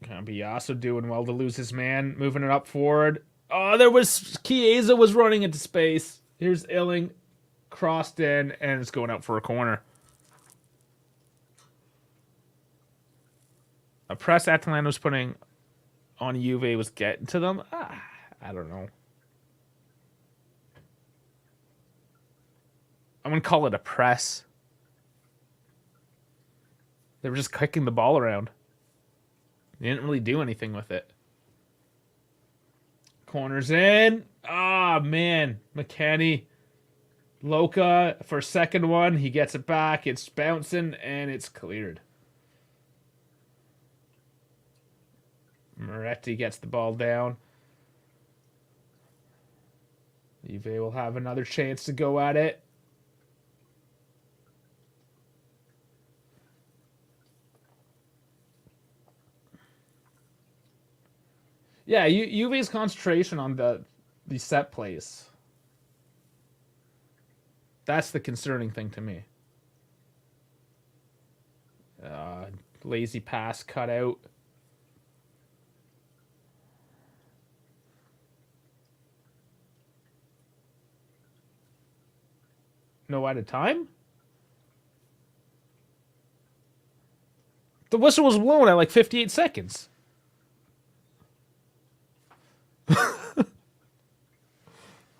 Cambiasso doing well to lose his man, moving it up forward. Oh, there was Chiesa was running into space. Here's Illing, crossed in, and it's going out for a corner. A press Atalanta was putting on Juve was getting to them. I don't know. I'm going to call it a press. They were just kicking the ball around. They didn't really do anything with it. Corners in. Ah, man. McKennie Loca for second one. He gets it back. It's bouncing, and it's cleared. Moretti gets the ball down. Juve will have another chance to go at it. Yeah, Juve's concentration on the set plays. That's the concerning thing to me. Lazy pass cut out. No added time? The whistle was blown at like 58 seconds.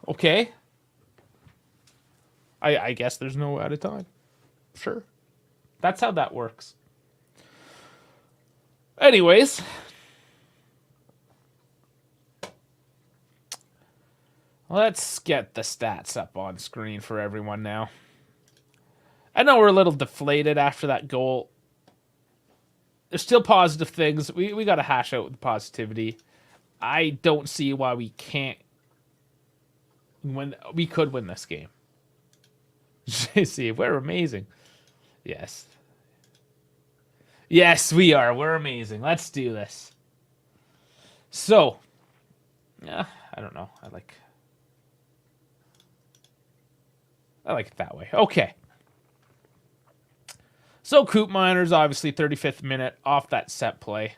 Okay. I guess there's no added time. Sure. That's how that works. Anyways. Let's get the stats up on screen for everyone now. I know we're a little deflated after that goal. There's still positive things. We got to hash out the positivity. I don't see why we can't win. We could win this game. JC, we're amazing. Yes. Yes, we are. We're amazing. Let's do this. So, yeah, I don't know. I like it that way. Okay. So, Coop Miners, obviously, 35th minute off that set play.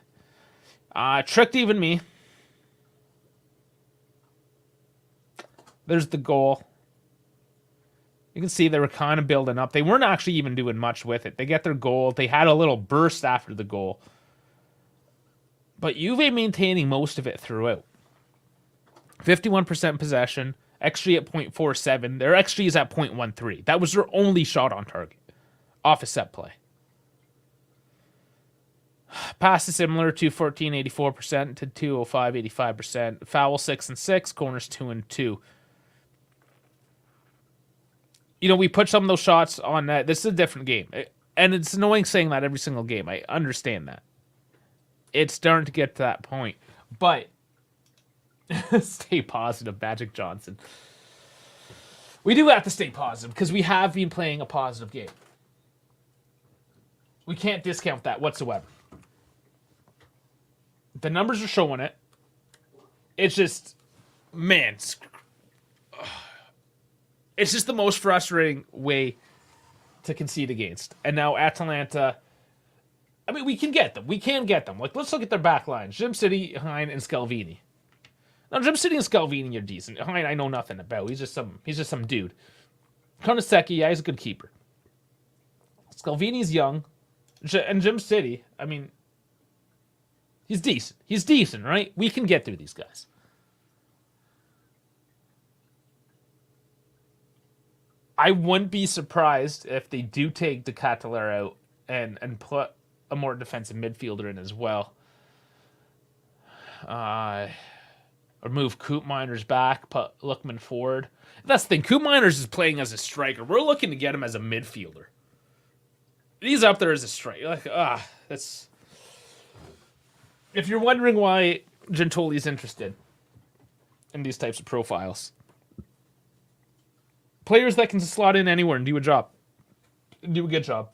Tricked even me. There's the goal. You can see they were kind of building up. They weren't actually even doing much with it. They get their goal. They had a little burst after the goal. But Juve maintaining most of it throughout. 51% possession. XG at 0.47. Their XG is at 0.13. That was their only shot on target. Off a set play. Pass is similar to 14, 84% to 205, 85%. Foul 6 and 6. Corners 2 and 2. You know, we put some of those shots on net. This is a different game. And it's annoying saying that every single game. I understand that. It's starting to get to that point. But stay positive, Magic Johnson. We do have to stay positive because we have been playing a positive game. We can't discount that whatsoever. The numbers are showing it. It's just, man, it's just the most frustrating way to concede against. And now Atalanta, I mean, we can get them. We can get them. Like, let's look at their back lines. Jim City, Hein, and Scalvini. Now, Jim City and Scalvini are decent. Hein, I know nothing about. He's just some dude. Konisecki, yeah, he's a good keeper. Scalvini's young. And Jim City, I mean, he's decent. He's decent, right? We can get through these guys. I wouldn't be surprised if they do take the Cataler out and put a more defensive midfielder in as well. Or move Coop Miners back, put Lookman forward. That's the thing. Coop Miners is playing as a striker. We're looking to get him as a midfielder. He's up there as a striker. Like, that's. If you're wondering why Gentoli's interested in these types of profiles, players that can slot in anywhere and do a job, do a good job.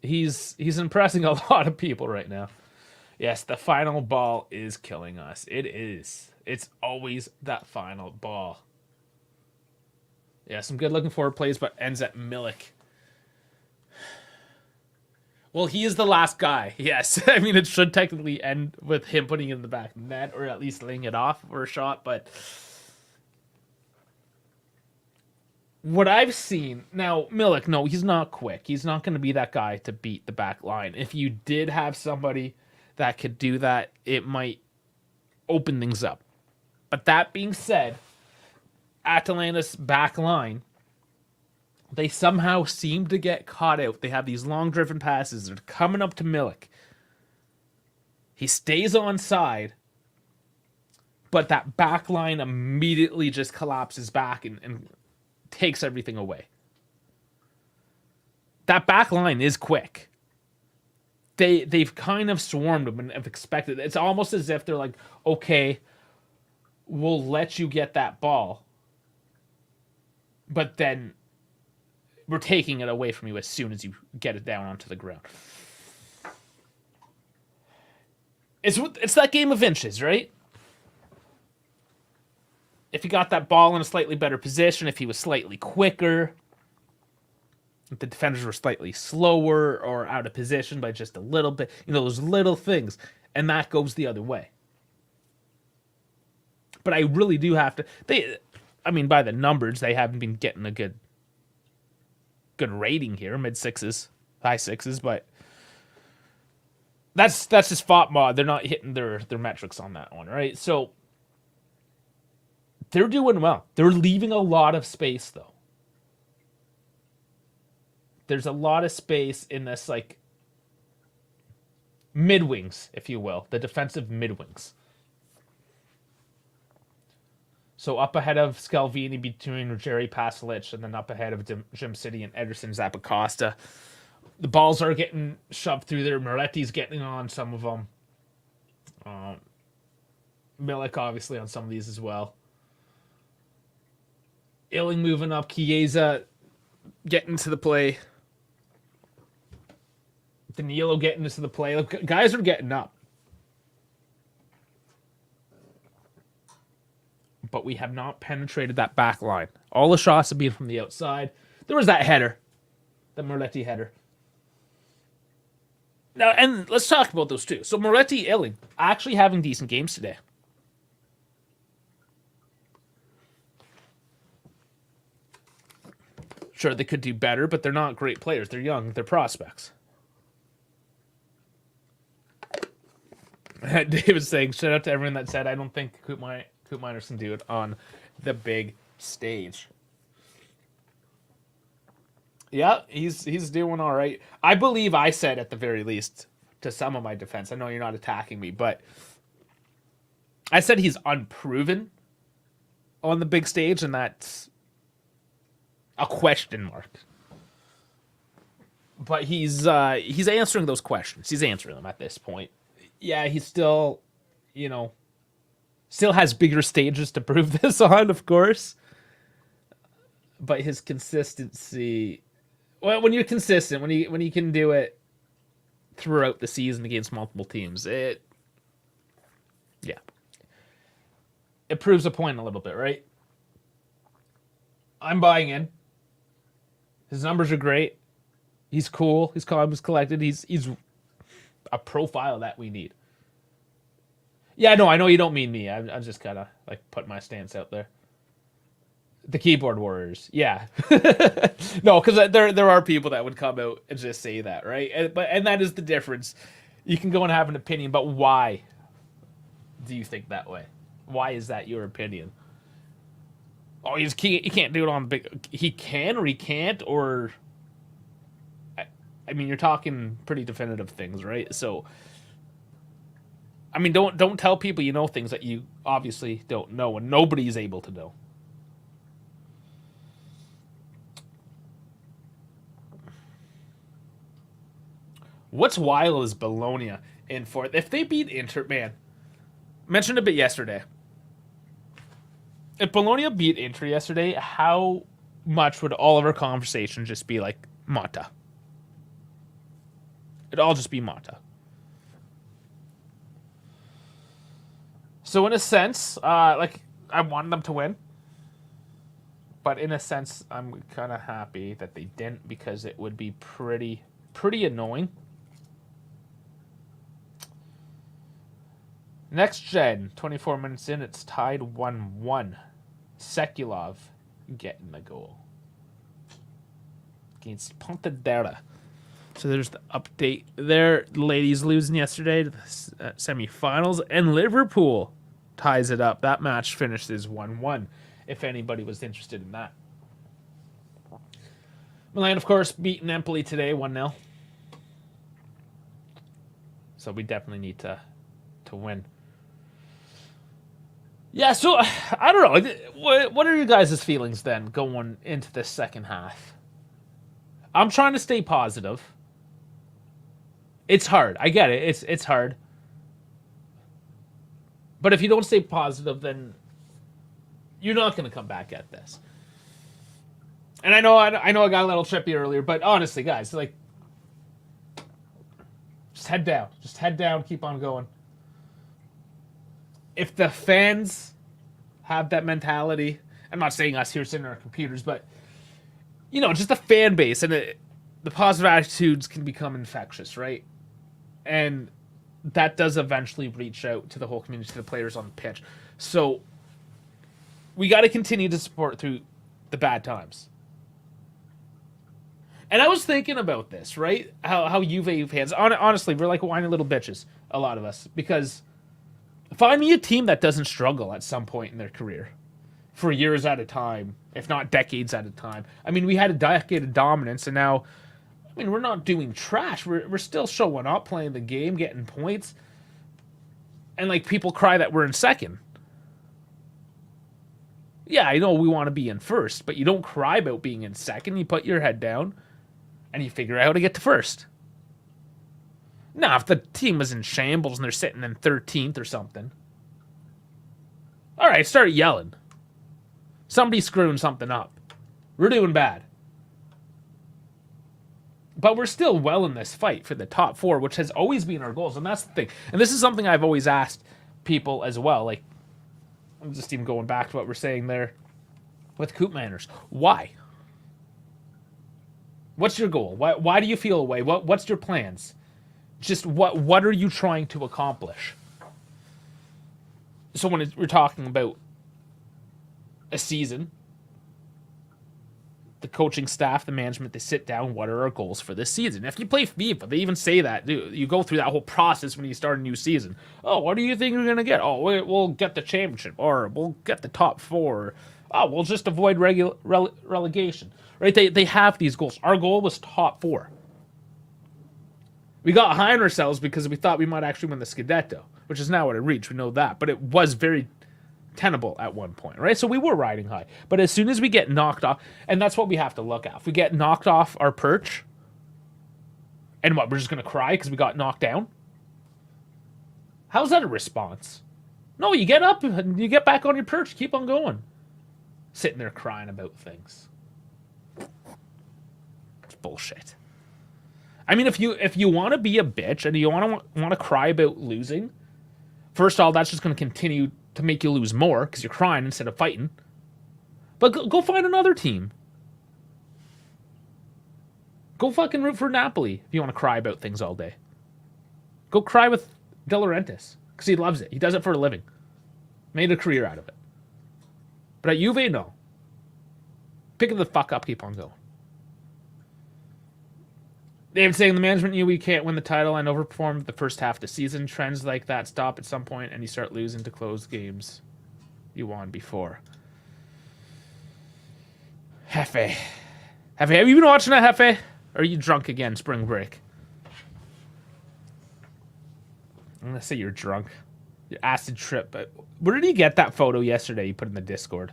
He's impressing a lot of people right now. Yes, the final ball is killing us. It is. It's always that final ball. Yeah, some good looking forward plays, but ends at Milik. Well, he is the last guy. Yes. I mean, it should technically end with him putting it in the back net or at least laying it off for a shot, but what I've seen now, Milik, no, he's not quick. He's not going to be that guy to beat the back line. If you did have somebody that could do that, it might open things up. But that being said, Atalanta's back line, they somehow seem to get caught out. They have these long driven passes. They're coming up to Milik. He stays on side, but that back line immediately just collapses back and takes everything away. That back line is quick. They've kind of swarmed them and have expected. It's almost as if they're like, okay, we'll let you get that ball, but then we're taking it away from you as soon as you get it down onto the ground. It's that game of inches, right? If he got that ball in a slightly better position, if he was slightly quicker, if the defenders were slightly slower or out of position by just a little bit, those little things, and that goes the other way. But I really do have to. By the numbers, they haven't been getting a good rating here, mid sixes, high sixes, but that's just FOT mod. They're not hitting their metrics on that one, right? So they're doing well. They're leaving a lot of space, though. There's a lot of space in this, like, mid-wings, if you will. The defensive mid-wings. So up ahead of Scalvini between Jerry Pasalic, and then up ahead of Jim City and Ederson Zappacosta. The balls are getting shoved through there. Moretti's getting on some of them. Milik, obviously, on some of these as well. Illing moving up. Chiesa getting to the play. Danilo getting into the play. Look, guys are getting up. But we have not penetrated that back line. All the shots have been from the outside. There was that header. The Moretti header. Now, and let's talk about those two. So Moretti, Illing, actually having decent games today. Sure, they could do better, but they're not great players. They're young. They're prospects. David's saying, shout out to everyone that said, I don't think Coop Miners can do it on the big stage. Yeah, he's doing all right. I believe I said, at the very least, to some of my defense, I know you're not attacking me, but I said he's unproven on the big stage, and that's a question mark. But he's answering those questions. He's answering them at this point. Yeah, he's still, still has bigger stages to prove this on, of course. But his consistency, well, when you're consistent, when you can do it throughout the season against multiple teams, it proves a point a little bit, right? I'm buying in. His numbers are great. He's cool. He's calm. He's collected. He's a profile that we need. Yeah, no, I know you don't mean me. I'm just kind of like putting my stance out there. The keyboard warriors, yeah. No, because there are people that would come out and just say that, right? And that is the difference. You can go and have an opinion, but why do you think that way? Why is that your opinion? Oh, he can't do it on big. He can or he can't, or I mean, you're talking pretty definitive things, right? So, I mean, don't tell people you know things that you obviously don't know, and nobody's able to know. What's wild is Bologna in fourth. If they beat Inter, man, mentioned a bit yesterday. If Bologna beat Inter yesterday, how much would all of our conversation just be like Mata? It'd all just be Mata. So in a sense, I wanted them to win. But in a sense, I'm kind of happy that they didn't, because it would be pretty annoying. Next gen, 24 minutes in, it's tied 1-1. Sekulov getting the goal against Pontedera. So there's the update there. The ladies losing yesterday to the semifinals, and Liverpool ties it up. That match finishes 1-1, if anybody was interested in that. Milan, of course, beating Empoli today, 1-0. So we definitely need to win. Yeah, so I don't know. What are your guys' feelings then going into the second half? I'm trying to stay positive. It's hard. I get it. It's hard. But if you don't stay positive, then you're not going to come back at this. And I know I got a little trippy earlier, but honestly, guys, like, just head down. Just head down. Keep on going. If the fans have that mentality, I'm not saying us here sitting on our computers, but just the fan base and the positive attitudes can become infectious, right? And that does eventually reach out to the whole community, to the players on the pitch. So we got to continue to support through the bad times. And I was thinking about this, right? How Juve fans, honestly, we're like whiny little bitches, a lot of us, because find me a team that doesn't struggle at some point in their career for years at a time, if not decades at a time. I mean, we had a decade of dominance, and now, I mean, we're not doing trash. We're still showing up, playing the game, getting points, and like people cry that we're in second. Yeah, I know we want to be in first, but you don't cry about being in second. You put your head down, and you figure out how to get to first. Now, if the team was in shambles and they're sitting in 13th or something, all right, start yelling. Somebody's screwing something up. We're doing bad. But we're still well in this fight for the top four, which has always been our goals. And that's the thing. And this is something I've always asked people as well. Like, I'm just even going back to what we're saying there with Coop Manners. Why? What's your goal? Why do you feel away? What's your plans? Just what are you trying to accomplish? So when we're talking about a season, the coaching staff, the management, they sit down. What are our goals for this season? If you play FIFA, they even say that. You go through that whole process when you start a new season. Oh, what do you think we're going to get? Oh, we'll get the championship, or we'll get the top four. Oh, we'll just avoid relegation. Right? They have these goals. Our goal was top four. We got high on ourselves because we thought we might actually win the Scudetto, which is now what it reached. We know that. But it was very tenable at one point, right? So we were riding high. But as soon as we get knocked off, and that's what we have to look at. If we get knocked off our perch, and what, we're just going to cry because we got knocked down? How's that a response? No, you get up and you get back on your perch. Keep on going. Sitting there crying about things. It's bullshit. I mean, if you want to be a bitch and you want to cry about losing, first of all, that's just going to continue to make you lose more because you're crying instead of fighting. But go find another team. Go fucking root for Napoli if you want to cry about things all day. Go cry with De Laurentiis because he loves it. He does it for a living. Made a career out of it. But at Juve, no. Pick it the fuck up, keep on going. They've saying the management knew we can't win the title and overperformed the first half of the season. Trends like that stop at some point and you start losing to close games you won before. Hefe, have you been watching that, Hefe? Or are you drunk again, spring break? I'm going to say you're drunk. Your acid trip. But where did you get that photo yesterday you put in the Discord?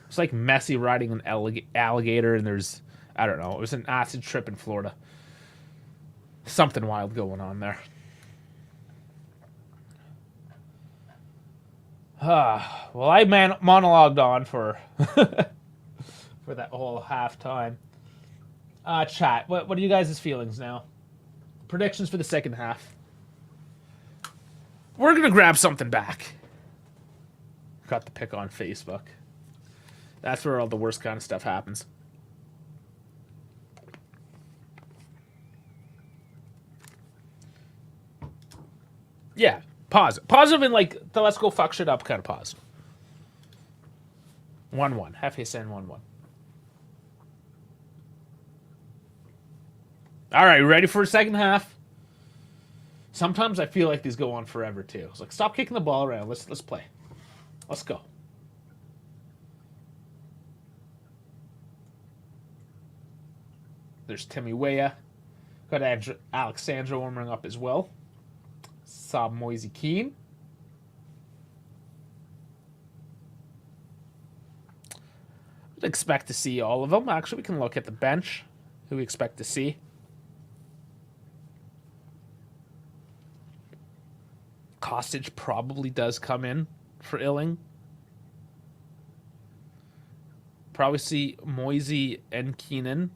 It's like Messi riding an alligator and there's, I don't know, it was an acid trip in Florida. Something wild going on there. Well, I monologued on for for that whole halftime. Chat, what are you guys' feelings now? Predictions for the second half. We're going to grab something back. Got the pick on Facebook. That's where all the worst kind of stuff happens. Yeah, positive. Positive in like the let's go fuck shit up kind of positive. 1-1. Hefe saying 1-1. All right, ready for a second half? Sometimes I feel like these go on forever too. It's like stop kicking the ball around. Let's play. Let's go. There's Timmy Weah. Got Alexandra warming up as well. Saw Moise Keane. expect to see all of them. Actually, we can look at the bench. Who we expect to see. Kostic probably does come in for Illing. Probably see Moisey and Keenan.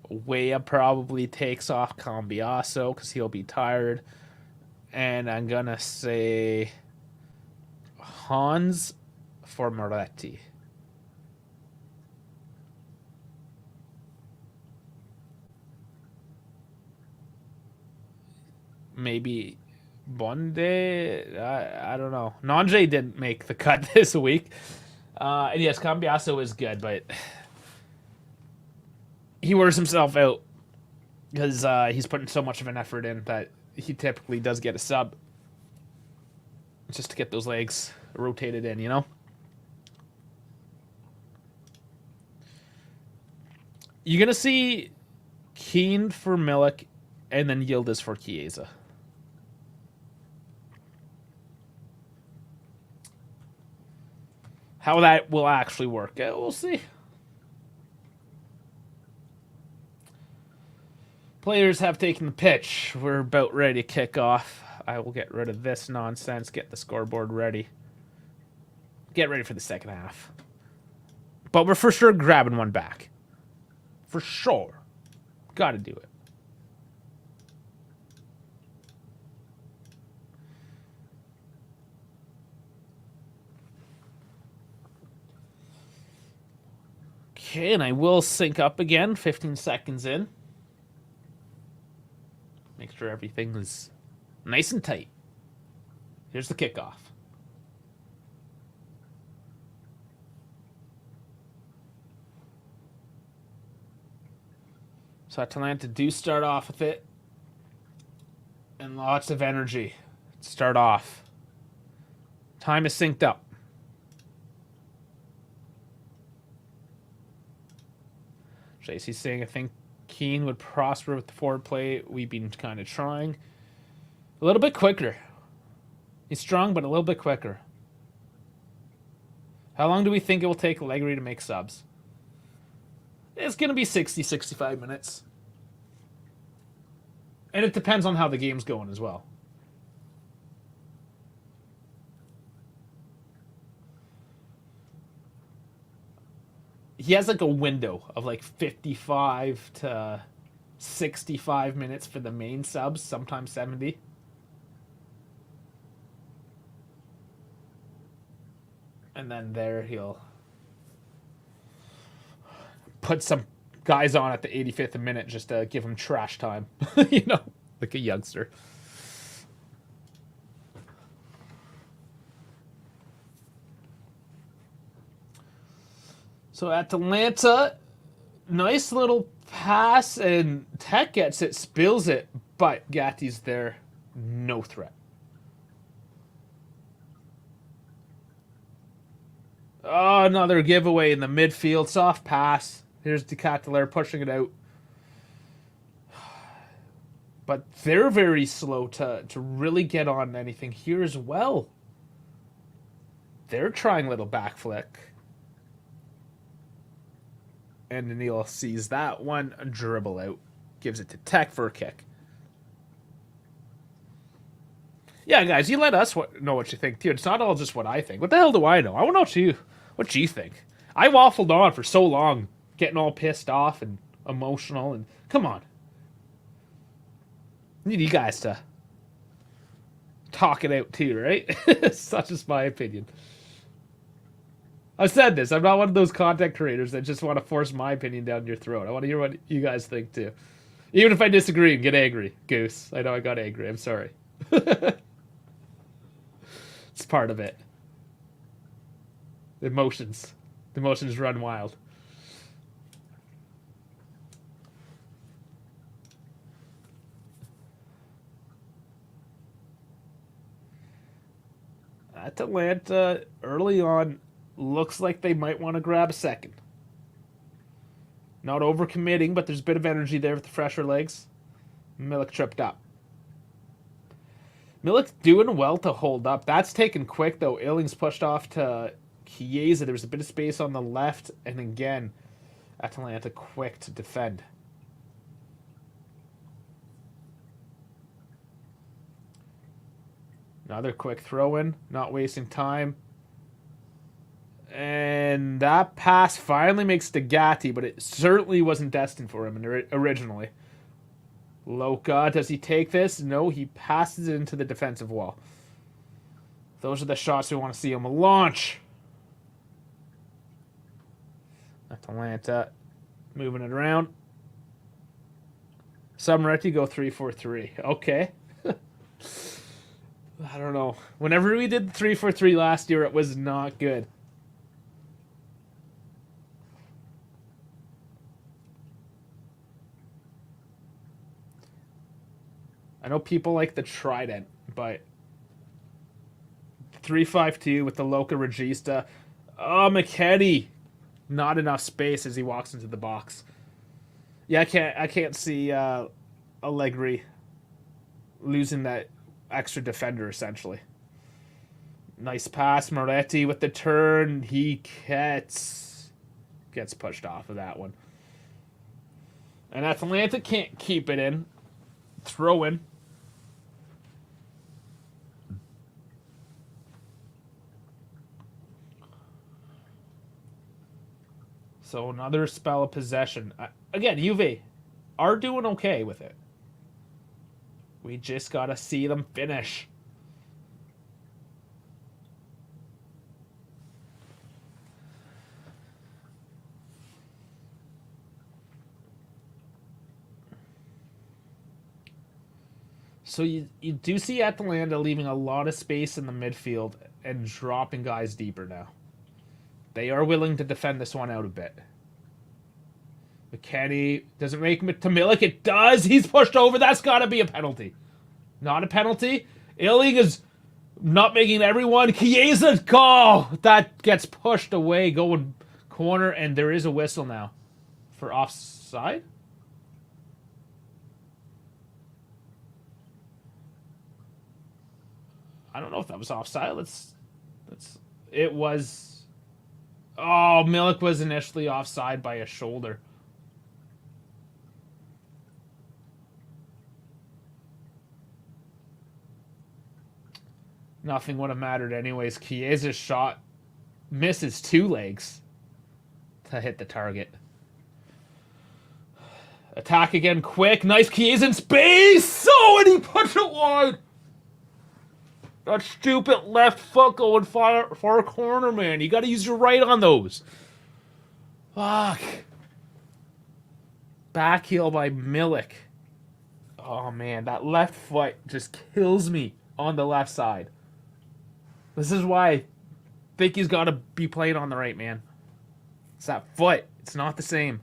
Weah probably takes off Cambiaso because he'll be tired. And I'm going to say Hans for Moretti. Maybe Bonde? I don't know. Nanje didn't make the cut this week. And yes, Cambiaso is good, but he wears himself out because he's putting so much of an effort in that he typically does get a sub just to get those legs rotated in, you know? You're going to see Keane for Milik and then Yildiz for Chiesa. How that will actually work, we'll see. Players have taken the pitch. We're about ready to kick off. I will get rid of this nonsense, get the scoreboard ready. Get ready for the second half. But we're for sure grabbing one back. For sure. Gotta do it. Okay, and I will sync up again, 15 seconds in. Make sure everything is nice and tight. Here's the kickoff. So Atalanta do start off with it. And lots of energy. Start off. Time is synced up. JC's saying, I think Keane would prosper with the forward play. We've been kind of trying. A little bit quicker. He's strong, but a little bit quicker. How long do we think it will take Allegri to make subs? It's going to be 60, 65 minutes. And it depends on how the game's going as well. He has like a window of like 55 to 65 minutes for the main subs, sometimes 70. And then there he'll put some guys on at the 85th minute just to give him trash time. You know, like a youngster. So Atalanta, nice little pass, and Tech gets it, spills it, but Gatti's there, no threat. Oh, another giveaway in the midfield, soft pass. Here's De Ketelaere pushing it out. But they're very slow to really get on anything here as well. They're trying a little back flick. And Neil sees that one, dribble out. Gives it to Tech for a kick. Yeah, guys, you let us know what you think, too. It's not all just what I think. What the hell do I know? I want to know what you think. I waffled on for so long, getting all pissed off and emotional. And come on. I need you guys to talk it out, too, right? Such is my opinion. I've said this. I'm not one of those content creators that just want to force my opinion down your throat. I want to hear what you guys think, too. Even if I disagree and get angry. Goose. I know I got angry. I'm sorry. It's part of it. The emotions run wild. Atalanta, early on, looks like they might want to grab a second. Not overcommitting, but there's a bit of energy there with the fresher legs. Milik tripped up. Milik doing well to hold up. That's taken quick, though. Illing's pushed off to Chiesa. There was a bit of space on the left. And again, Atalanta quick to defend. Another quick throw-in. Not wasting time. And that pass finally makes to Gatti, but it certainly wasn't destined for him originally. Loca, does he take this? No, he passes it into the defensive wall. Those are the shots we want to see him launch. Atalanta moving it around. Summeretti go 3-4-3. Okay. I don't know. Whenever we did 3-4-3 last year, it was not good. I know people like the trident, but 3-5-2 with the Loca Regista. Oh, McKennie. Not enough space as he walks into the box. Yeah, I can't see Allegri losing that extra defender, essentially. Nice pass. Moretti with the turn. He gets pushed off of that one. And Atalanta can't keep it in. Throw in. So another spell of possession. Again, Juve are doing okay with it. We just got to see them finish. So you do see Atalanta leaving a lot of space in the midfield and dropping guys deeper now. They are willing to defend this one out a bit. McKennie doesn't make it to Milik. It does. He's pushed over. That's got to be a penalty. Not a penalty. Illing is not making everyone. Chiesa, goal. That gets pushed away, going corner, and there is a whistle now for offside. I don't know if that was offside. It was. Oh, Milik was initially offside by a shoulder. Nothing would have mattered anyways. Chiesa's shot misses two legs to hit the target. Attack again, quick. Nice Chiesa in space. Oh, and he puts it wide. That stupid left foot going far corner, man. You got to use your right on those. Fuck. Back heel by Milik. Oh, man. That left foot just kills me on the left side. This is why I think he's got to be playing on the right, man. It's that foot. It's not the same.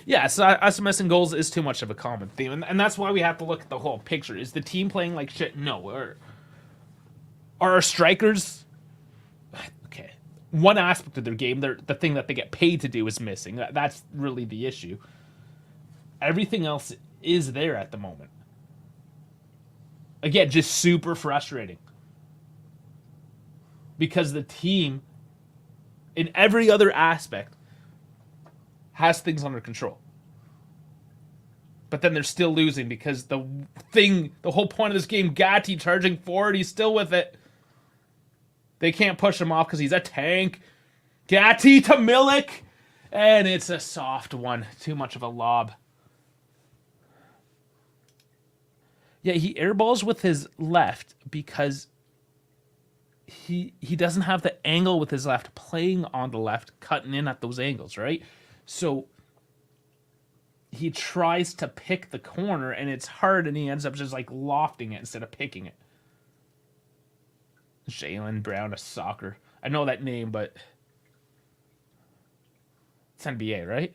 Yeah, so us missing goals is too much of a common theme, and that's why we have to look at the whole picture. Is the team playing like shit? No. Are our strikers... Okay. One aspect of their game, the thing that they get paid to do is missing. That's really the issue. Everything else is there at the moment. Again, just super frustrating. Because the team, in every other aspect, has things under control. But then they're still losing because the whole point of this game, Gatti charging forward, he's still with it. They can't push him off because he's a tank. Gatti to Milik. And it's a soft one. Too much of a lob. Yeah, he airballs with his left because he doesn't have the angle with his left, playing on the left, cutting in at those angles, right? So he tries to pick the corner, and it's hard, and he ends up just like lofting it instead of picking it. Jalen Brown of soccer. I know that name, but it's NBA, right?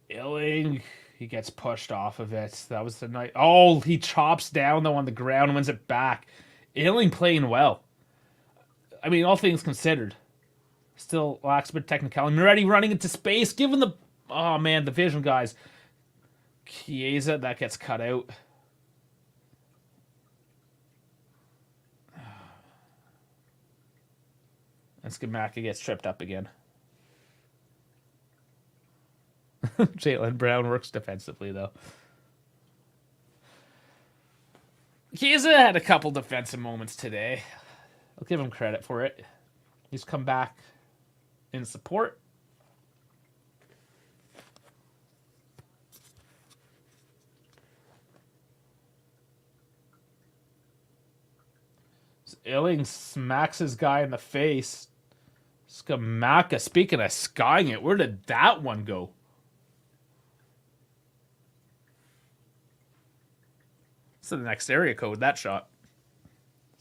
Illing He gets pushed off of it. That was the night. Oh, he chops down though on the ground, wins it back. Ailing playing well. I mean, all things considered, still lacks a bit of technicality. Moretti running into space, given the oh man, the vision guys. Chiesa, that gets cut out. And Skamaka gets tripped up again. Jalen Brown works defensively, though. Chiesa had a couple defensive moments today. I'll give him credit for it. He's come back in support. Illing smacks his guy in the face. Skamaka, speaking of skying it, where did that one go? So the next area code, that shot.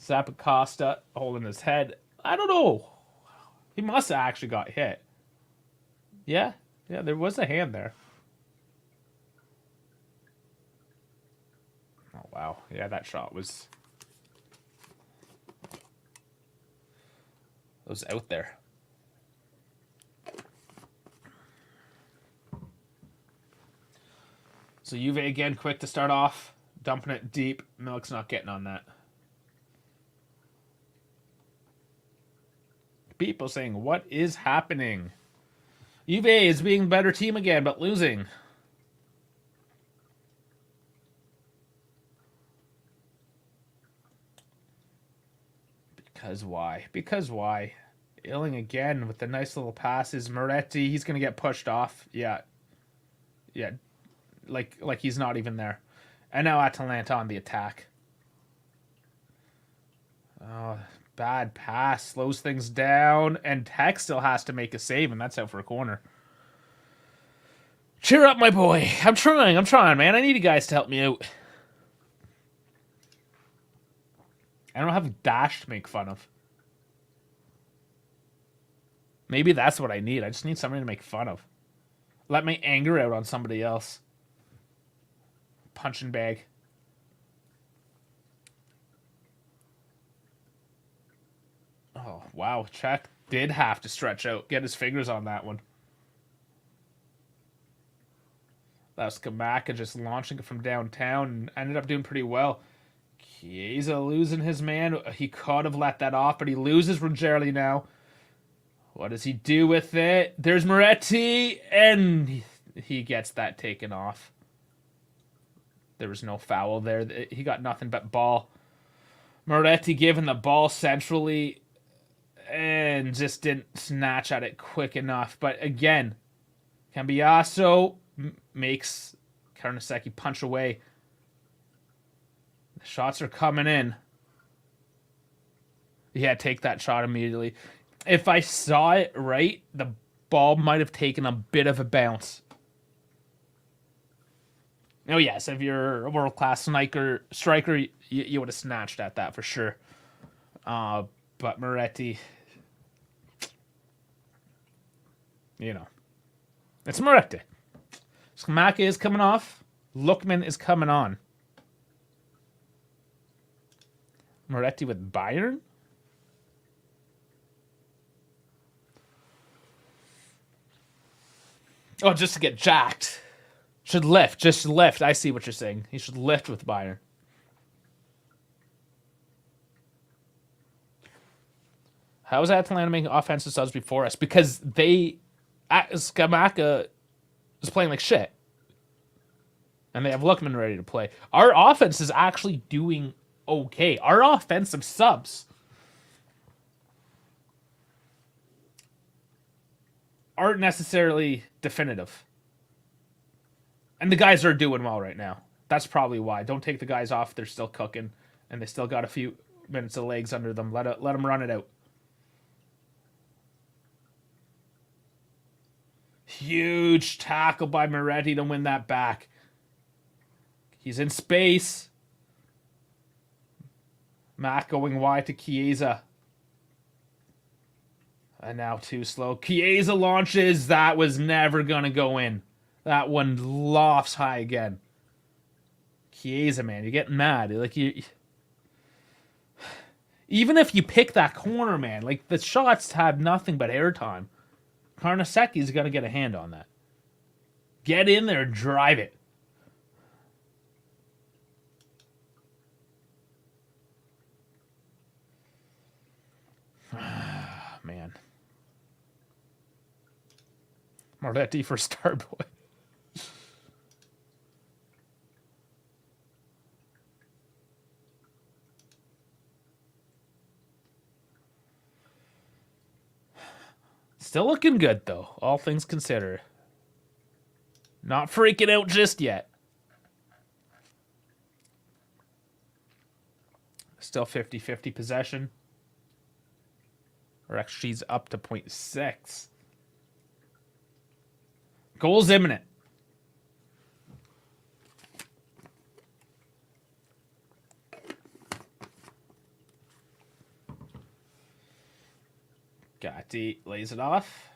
Zappacosta holding his head. I don't know. He must have actually got hit. Yeah, there was a hand there. Oh, wow. Yeah, that shot was out there. So Juve again, quick to start off. Dumping it deep. Milk's not getting on that. People saying, what is happening? Juve is being a better team again, but losing. Because why? Because why? Illing again with the nice little passes. Moretti, he's going to get pushed off. Yeah. Like he's not even there. And now Atalanta on the attack. Oh, bad pass. Slows things down. And Tech still has to make a save, and that's out for a corner. Cheer up, my boy. I'm trying, man. I need you guys to help me out. I don't have Dash to make fun of. Maybe that's what I need. I just need somebody to make fun of. Let my anger out on somebody else. Punching bag. Oh, wow. Czech did have to stretch out. Get his fingers on that one. That was Skamaka just launching it from downtown and ended up doing pretty well. Chiesa losing his man. He could have let that off, but he loses Ruggieri now. What does he do with it? There's Moretti, and he gets that taken off. There was no foul there. He got nothing but ball. Moretti giving the ball centrally and just didn't snatch at it quick enough. But again, Cambiaso makes Karnaseki punch away. The shots are coming in. Yeah, take that shot immediately. If I saw it right, the ball might have taken a bit of a bounce. Oh, yes, if you're a world-class striker, you would have snatched at that for sure. But Moretti, it's Moretti. Skamaka is coming off. Lookman is coming on. Moretti with Bayern? Oh, just to get jacked. Should lift. Just lift. I see what you're saying. He should lift with Bayern. How is Atalanta making offensive subs before us? Because Skamaka is playing like shit. And they have Lookman ready to play. Our offense is actually doing okay. Our offensive subs aren't necessarily definitive. And the guys are doing well right now. That's probably why. Don't take the guys off. They're still cooking. And they still got a few minutes of legs under them. Let them run it out. Huge tackle by Moretti to win that back. He's in space. Matt going wide to Chiesa. And now too slow. Chiesa launches. That was never going to go in. That one lofts high again. Chiesa, man, you're getting mad. Like you, even if you pick that corner, man, like the shots have nothing but airtime. Karnaseki's gonna get a hand on that. Get in there, and drive it. Man. Moretti for Starboy. Still looking good, though, all things considered. Not freaking out just yet. Still 50-50 possession. Or actually, she's up to 0.6. Goal's imminent. Gatti lays it off.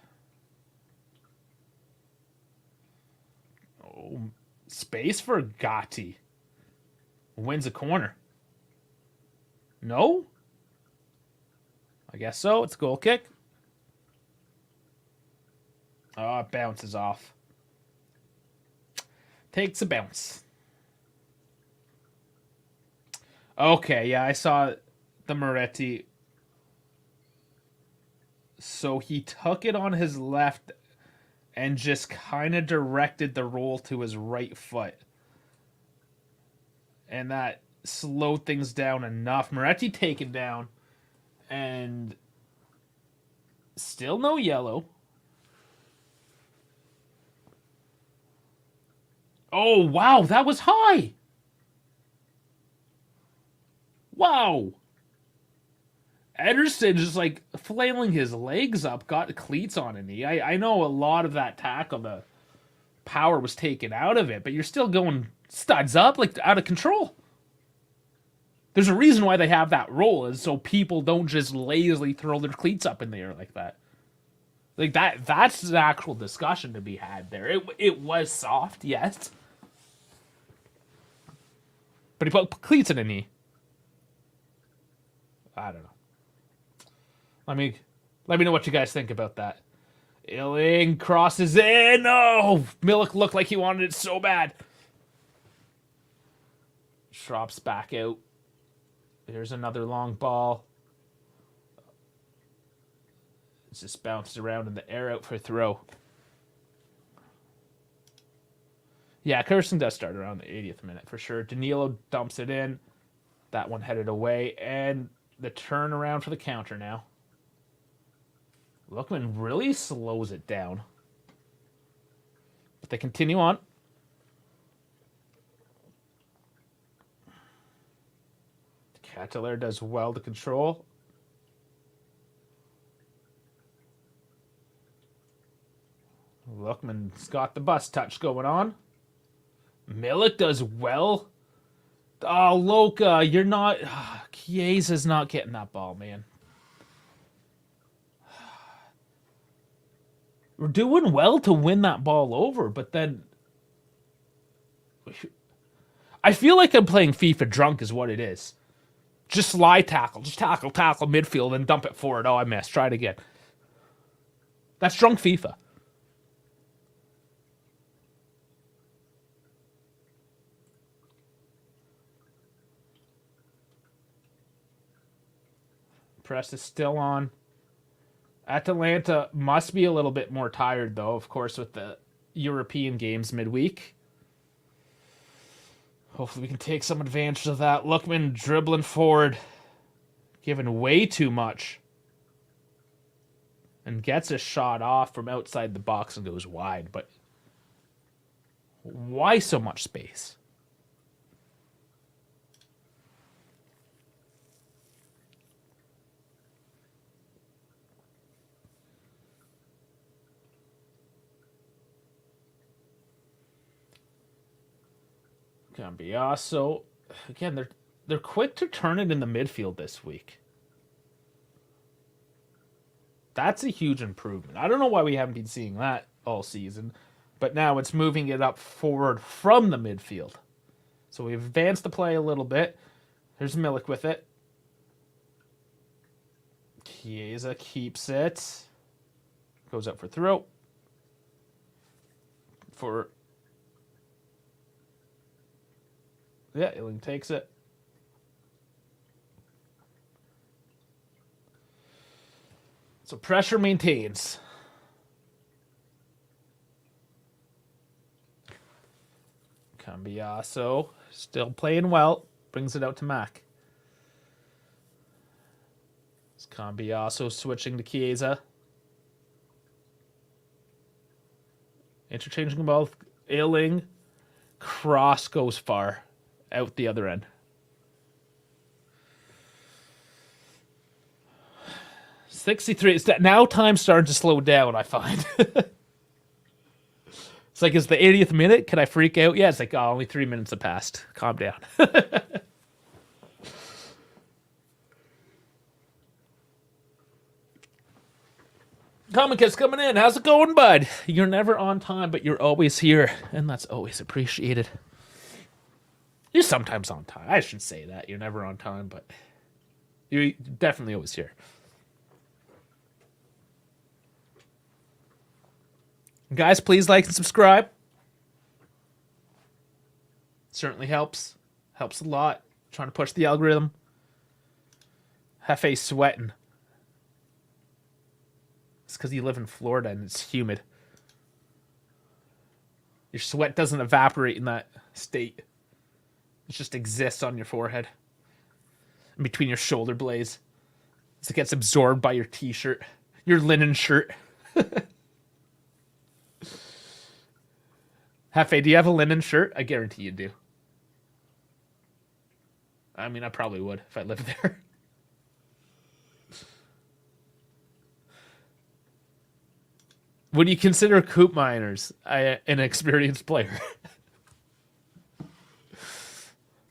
Oh, space for Gatti. Wins a corner. No? I guess so. It's a goal kick. Oh, it bounces off. Takes a bounce. Okay, yeah, I saw the Moretti. So he took it on his left and just kind of directed the roll to his right foot. And that slowed things down enough. Moretti taken down. And still no yellow. Oh, wow, that was high. Wow. Ederson just like flailing his legs up, got cleats on a knee. I know a lot of that tackle, the power was taken out of it, but you're still going studs up, like out of control. There's a reason why they have that rule, is so people don't just lazily throw their cleats up in the air like that. Like that's an actual discussion to be had there. It was soft, yes. But he put cleats in a knee. I don't know. Let me know what you guys think about that. Illing crosses in. Oh, Milik looked like he wanted it so bad. Drops back out. Here's another long ball. It's just bounced around in the air, out for a throw. Yeah, Kirsten does start around the 80th minute for sure. Danilo dumps it in. That one headed away. And the turnaround for the counter now. Lookman really slows it down. But they continue on. Catelaire does well to control. Lookman's got the bus touch going on. Milik does well. Oh, Loca, you're not... Chiesa's not getting that ball, man. We're doing well to win that ball over, but then... I feel like I'm playing FIFA drunk is what it is. Just slide tackle. Just tackle midfield and dump it forward. Oh, I missed. Try it again. That's drunk FIFA. Press is still on. Atalanta must be a little bit more tired, though, of course, with the European games midweek. Hopefully we can take some advantage of that. Lookman dribbling forward. Giving way too much. And gets a shot off from outside the box and goes wide. But why so much space? Cambiaso, again, they're quick to turn it in the midfield this week. That's a huge improvement. I don't know why we haven't been seeing that all season. But now it's moving it up forward from the midfield. So we've advanced the play a little bit. There's Milik with it. Chiesa keeps it. Goes up for throw. Yeah, Illing takes it. So pressure maintains. Cambiaso still playing well. Brings it out to Mac. It's Cambiaso switching to Chiesa. Interchanging both. Illing. Cross goes far. Out the other end. 63. Now time's starting to slow down, I find. It's like, it's the 80th minute. Can I freak out? Yeah, it's like, oh, only 3 minutes have passed. Calm down. Comicus coming in. How's it going, bud? You're never on time, but you're always here. And that's always appreciated. You're sometimes on time. I shouldn't say that. You're never on time, but you're definitely always here. Guys, please like and subscribe. Certainly helps. Helps a lot. Trying to push the algorithm. Hefe's sweating. It's because you live in Florida and it's humid. Your sweat doesn't evaporate in that state. It just exists on your forehead. In between your shoulder blades. It gets absorbed by your t-shirt. Your linen shirt. Hefe, do you have a linen shirt? I guarantee you do. I mean, I probably would if I lived there. Would you consider Coop Miners an experienced player?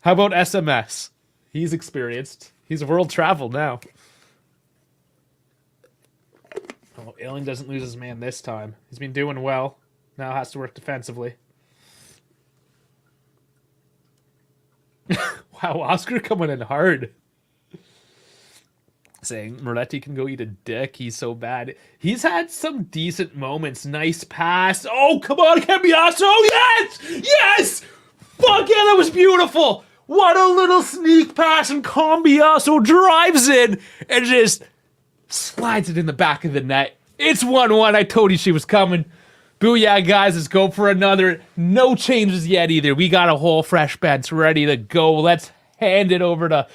How about SMS? He's experienced. He's world traveled now. Oh, Illing doesn't lose his man this time. He's been doing well. Now has to work defensively. Wow, Oscar coming in hard. Saying Moretti can go eat a dick. He's so bad. He's had some decent moments. Nice pass. Oh, come on, Cambiaso. Yes! Yes! Fuck yeah, that was beautiful. What a little sneak pass, and Cambiaso drives in and just slides it in the back of the net. It's 1-1. I told you she was coming. Booyah, guys. Let's go for another. No changes yet either. We got a whole fresh bench ready to go. Let's hand it over to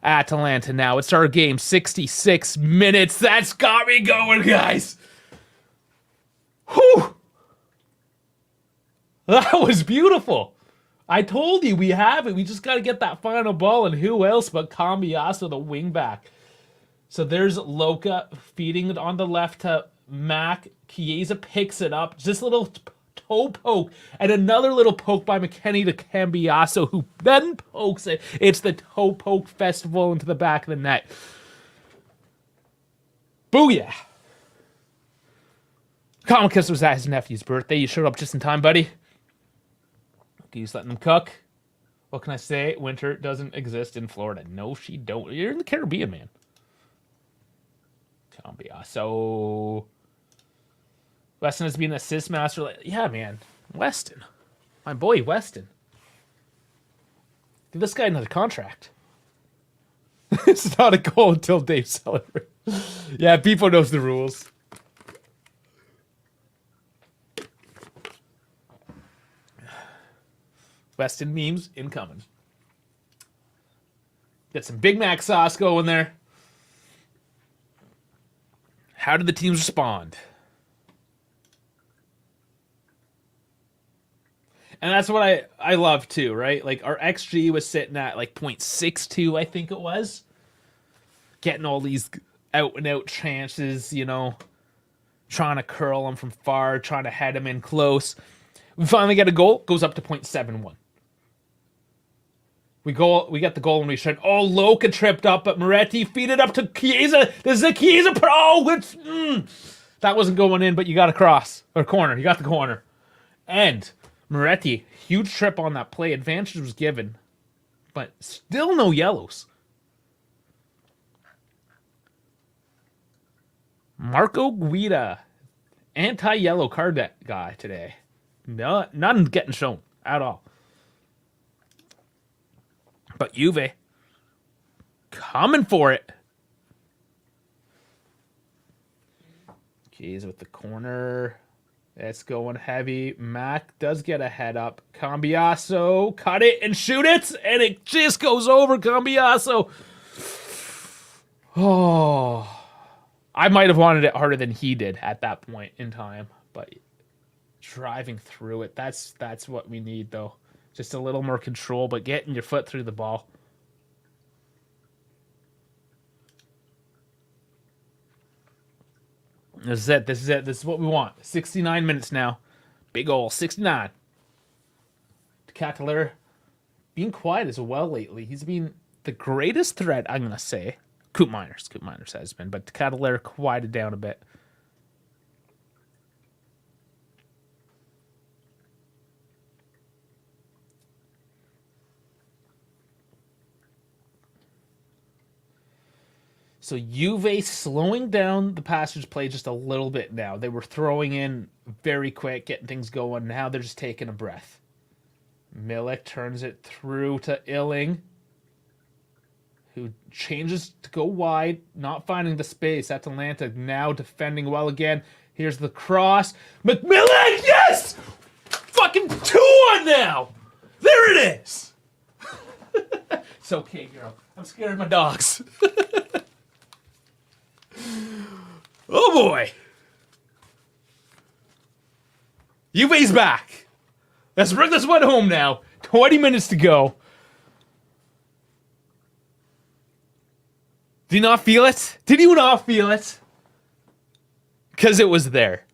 Atalanta now. It's our game. 66 minutes. That's got me going, guys. Whew. That was beautiful. I told you we have it. We just got to get that final ball, and who else but Cambiaso, the wingback. So there's Loca feeding it on the left to Mac. Chiesa picks it up. Just a little toe poke. And another little poke by McKennie to Cambiaso, who then pokes it. It's the toe poke festival into the back of the net. Booyah. Comicus was at his nephew's birthday. You showed up just in time, buddy. He's letting them cook. What can I say? Winter doesn't exist in Florida. No, she don't. You're in the Caribbean, man. Cambiaso. Weston has been an assist master. Yeah, man. Weston. My boy, Weston. Give this guy another contract. It's not a goal until Dave celebrates. Yeah, Beefo knows the rules. Weston memes incoming. Get some Big Mac sauce going there. How did the teams respond? And that's what I love too, right? Like our XG was sitting at like 0.62, I think it was. Getting all these out and out chances, you know, trying to curl them from far, trying to head them in close. We finally get a goal, goes up to 0.71. We get the goal and we should. Oh, Loca tripped up, but Moretti feed it up to Chiesa. This is a Chiesa. Oh, that wasn't going in, but you got a cross or corner. You got the corner. And Moretti, huge trip on that play. Advantage was given, but still no yellows. Marco Guida, anti-yellow card guy today. No, none getting shown at all. But Juve coming for it. Keys with the corner. It's going heavy. Mac does get a head up. Cambiaso, cut it and shoot it, and it just goes over Cambiaso. Oh. I might have wanted it harder than he did at that point in time, but driving through it, that's what we need, though. Just a little more control, but getting your foot through the ball. This is it. This is it. This is what we want. 69 minutes now. Big ol' 69. Cataler being quiet as well lately. He's been the greatest threat, I'm going to say. Coop Miners has been, but Cataler quieted down a bit. So Juve slowing down the passage play just a little bit now. They were throwing in very quick, getting things going. Now they're just taking a breath. Milik turns it through to Illing, who changes to go wide, not finding the space. Atalanta now defending well again. Here's the cross. McMillan, yes! Fucking 2-1 now! There it is! It's okay, girl. I'm scared of my dogs. Oh boy! Juve's back. Let's bring this one home now. 20 minutes to go. Do you not feel it? Did you not feel it? Because it was there.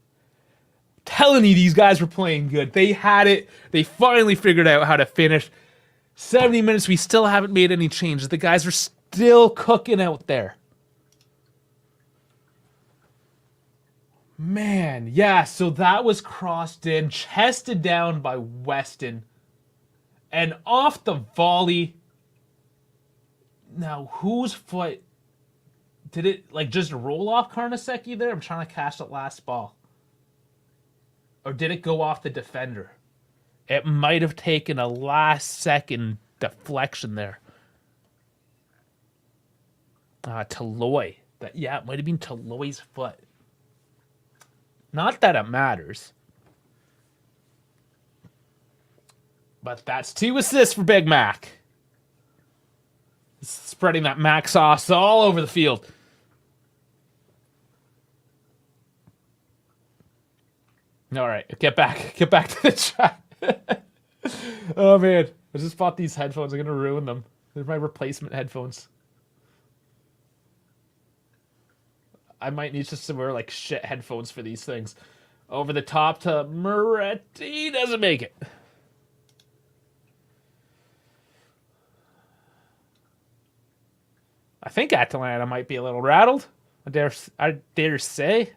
I'm telling you, these guys were playing good. They had it. They finally figured out how to finish. 70 minutes, we still haven't made any changes. The guys are still cooking out there. Man, yeah, so that was crossed in, chested down by Weston. And off the volley. Now, whose foot? Did it, like, just roll off Karnaseki there? I'm trying to catch that last ball. Or did it go off the defender? It might have taken a last-second deflection there. Toloy. Yeah, it might have been Toloy's foot. Not that it matters. But that's 2 assists for Big Mac. Spreading that Mac sauce all over the field. All right, get back to the chat. Oh man, I just bought these headphones. I'm gonna ruin them. They're my replacement headphones. I might need just to wear like shit headphones for these things. Over the top to Moretti. Doesn't make it. I think Atalanta might be a little rattled. I dare say.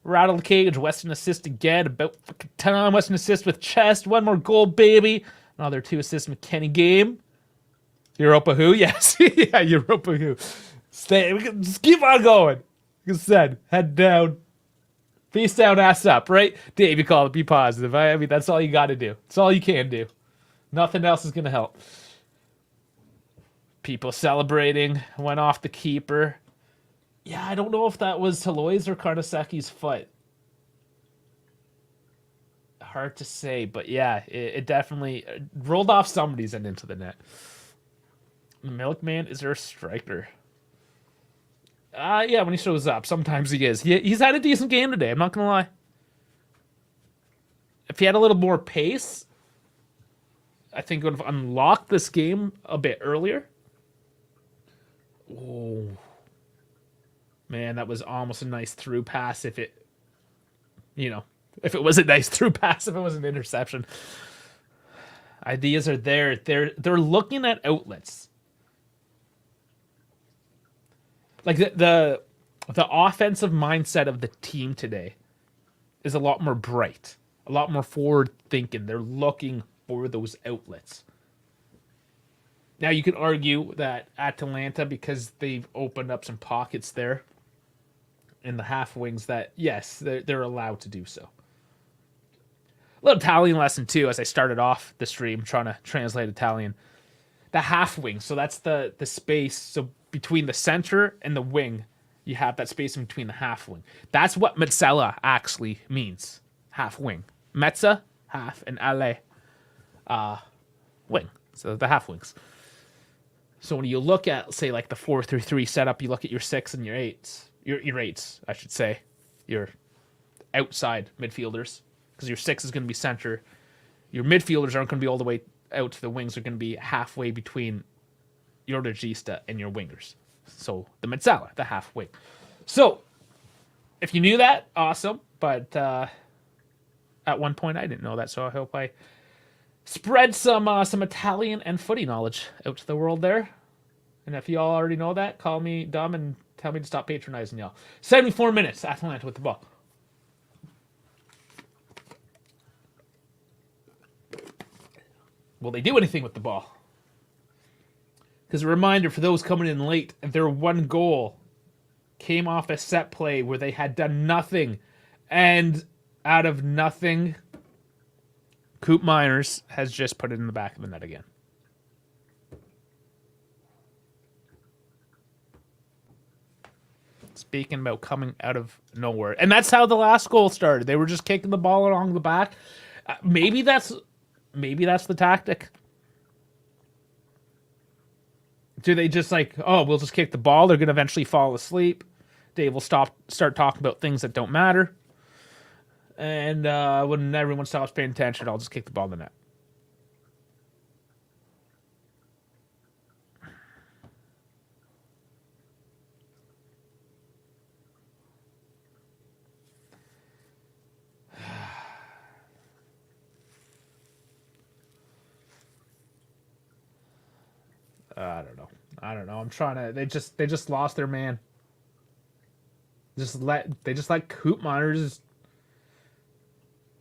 Rattled cage. Weston assist again. About fucking time. Weston assist with chest. One more goal, baby. Another 2 assists McKennie game. Europa who? Yes. Yeah, Europa who. Stay. We can just keep on going. Like I said, head down. Face down, ass up, right? Dave, you call it, be positive. I mean, that's all you got to do. It's all you can do. Nothing else is going to help. People celebrating. Went off the keeper. Yeah, I don't know if that was Toloy's or Karnaseki's foot. Hard to say, but yeah, it definitely rolled off somebody's and into the net. Milkman is their striker. Yeah, when he shows up, sometimes he is. He's had a decent game today, I'm not going to lie. If he had a little more pace, I think it would have unlocked this game a bit earlier. Oh. Man, that was almost a nice through pass if it, if it was a nice through pass, if it was an interception. Ideas are there. They're looking at outlets. Like the offensive mindset of the team today is a lot more bright. a lot more forward thinking. They're looking for those outlets. Now you could argue that Atalanta, because they've opened up some pockets there in the half wings, that yes, they're allowed to do so. A little Italian lesson too, as I started off the stream trying to translate Italian. The half wing, so that's the space. So between the center and the wing, you have that space in between the half wing. That's what mezzala actually means. Half wing. Mezza, half, and alle, wing. So the half wings. So when you look at, say, like the 4-3-3 setup, you look at your 6 and your 8s. Your 8s, I should say. Your outside midfielders. Because your 6 is going to be center. Your midfielders aren't going to be all the way out. The wings are going to be halfway between your regista and your wingers. So the mezzala, the half wing. So if you knew that, awesome. But at one point I didn't know that, so I hope I spread some Italian and footy knowledge out to the world there. And if you all already know that, call me dumb and tell me to stop patronizing y'all. 74 minutes, Atalanta with the ball. Will they do anything with the ball? Because a reminder for those coming in late, their one goal came off a set play where they had done nothing. And out of nothing, Coop Miners has just put it in the back of the net again. Speaking about coming out of nowhere. And that's how the last goal started. They were just kicking the ball along the back. Maybe that's the tactic. Do they just like, oh, we'll just kick the ball. They're going to eventually fall asleep. Dave will start talking about things that don't matter. And when everyone stops paying attention, I'll just kick the ball in the net. I don't know. I'm trying to. They just lost their man. They just let Coop Miners.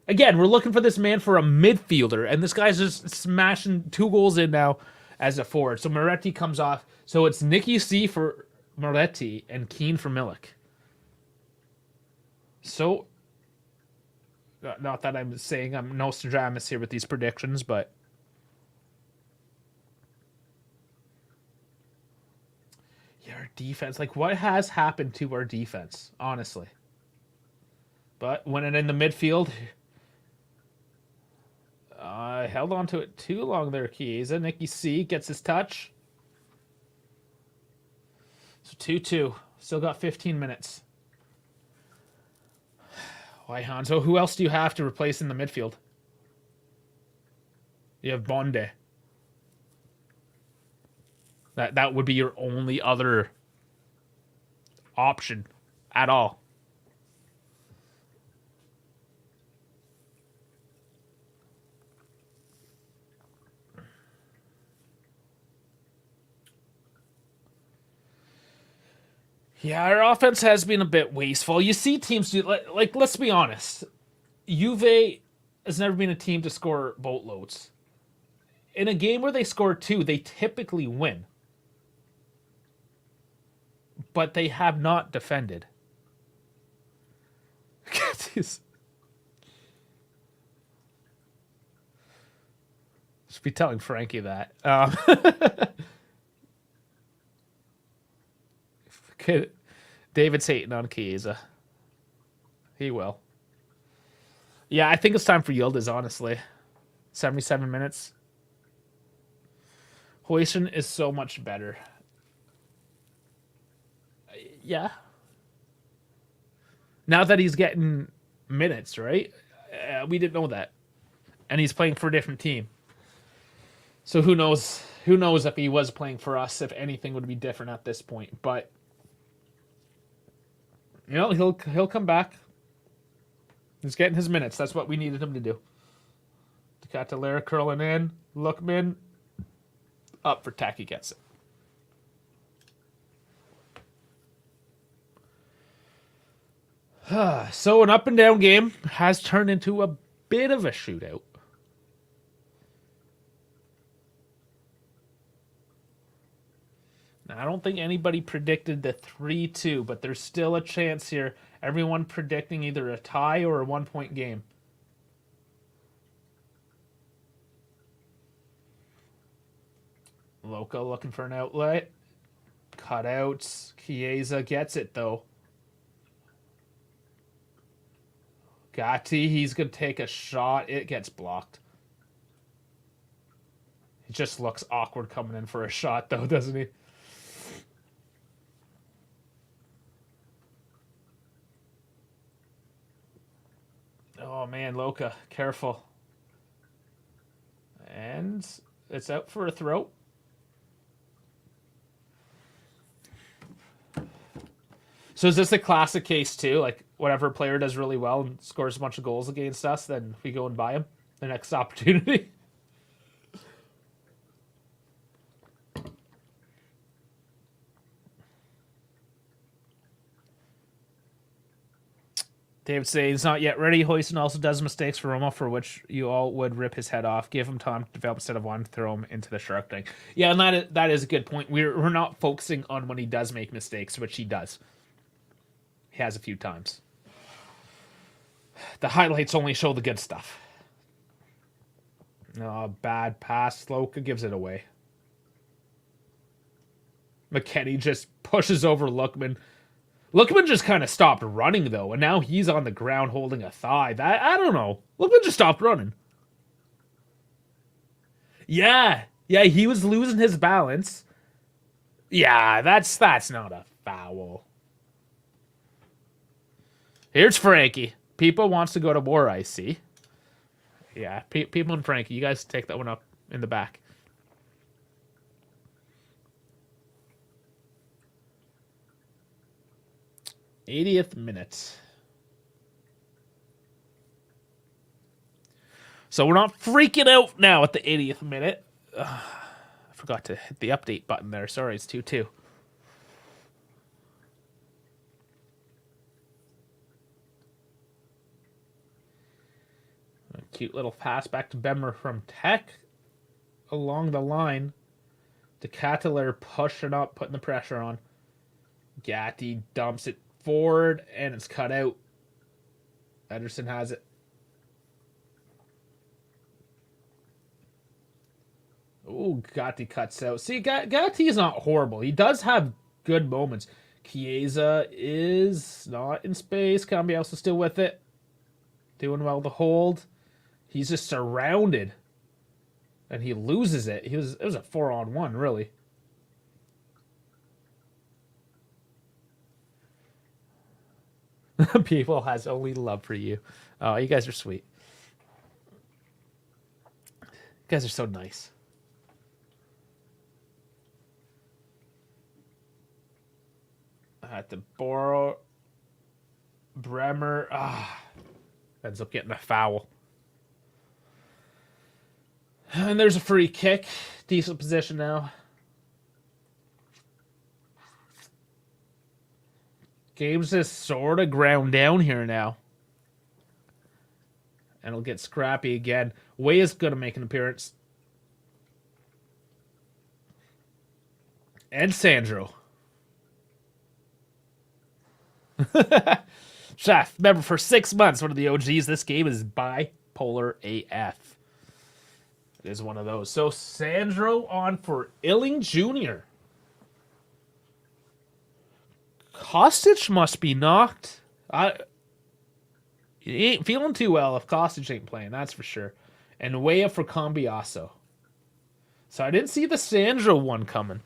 Again, we're looking for this man for a midfielder, and this guy's just smashing 2 goals in now as a forward. So Moretti comes off. So it's Nicky C for Moretti and Keane for Milik. So, not that I'm saying I'm Nostradamus here with these predictions, but yeah, our defense. Like, what has happened to our defense, honestly? But when it in the midfield, I held on to it too long there, Chiesa. Nicky C gets his touch. So 2-2. Still got 15 minutes. Why, Hanzo? Who else do you have to replace in the midfield? You have Bonde. That would be your only other option at all. Yeah, our offense has been a bit wasteful. You see teams do, like let's be honest. Juve has never been a team to score boatloads. In a game where they score 2, they typically win. But they have not defended. Should be telling Frankie that. David's hating on Chiesa. He will. Yeah, I think it's time for Yildiz, honestly. 77 minutes. Huijsen is so much better. Yeah. Now that he's getting minutes, right? We didn't know that. And he's playing for a different team. So who knows? Who knows if he was playing for us, if anything would be different at this point. But you know, he'll come back. He's getting his minutes. That's what we needed him to do. Catalera curling in. Lookman up for Taki gets it. So an up and down game has turned into a bit of a shootout. Now, I don't think anybody predicted the 3-2, but there's still a chance here. Everyone predicting either a tie or a 1-point game. Loca looking for an outlet. Cutouts. Chiesa gets it, though. Gatti, he's going to take a shot. It gets blocked. He just looks awkward coming in for a shot, though, doesn't he? Oh, man, Loca, careful. And it's out for a throw. So is this a classic case, too? Like, whatever player does really well and scores a bunch of goals against us, then we go and buy him the next opportunity? David saying he's not yet ready. Hoyson also does mistakes for Roma, for which you all would rip his head off. Give him time to develop instead of one, throw him into the shark tank. Yeah, and that is a good point. We're not focusing on when he does make mistakes, which he does. He has a few times. The highlights only show the good stuff. Oh, bad pass. Loca gives it away. McKennie just pushes over Lookman. Lookman just kind of stopped running, though, and now he's on the ground holding a thigh. I don't know. Lookman just stopped running. Yeah, he was losing his balance. Yeah, that's not a foul. Here's Frankie. People wants to go to war, I see. Yeah, people and Frankie, you guys take that one up in the back. '80th minute. So we're not freaking out now at the 80th minute. I forgot to hit the update button there. Sorry, it's 2-2. Cute little pass back to Bemmer from Tech along the line. De Ketelaere pushing up, putting the pressure on. Gatti dumps it forward, and it's cut out. Ederson has it. Ooh, Gatti cuts out. See, Gatti is not horrible. He does have good moments. Chiesa is not in space. Cambiaso still with it. Doing well to hold. He's just surrounded. And he loses it. It was a 4-on-1, really. People has only love for you. Oh, you guys are sweet. You guys are so nice. I had to borrow Bremer. Ends up getting a foul. And there's a free kick. Decent position now. Game's just sort of ground down here now. And it'll get scrappy again. Way is going to make an appearance. And Sandro. Chef, remember, for 6 months, one of the OGs, this game is bipolar AF. It is one of those. So Sandro on for Illing Jr. Kostic must be knocked. He ain't feeling too well if Kostic ain't playing, that's for sure. And way up for Cambiaso. So I didn't see the Sandro one coming.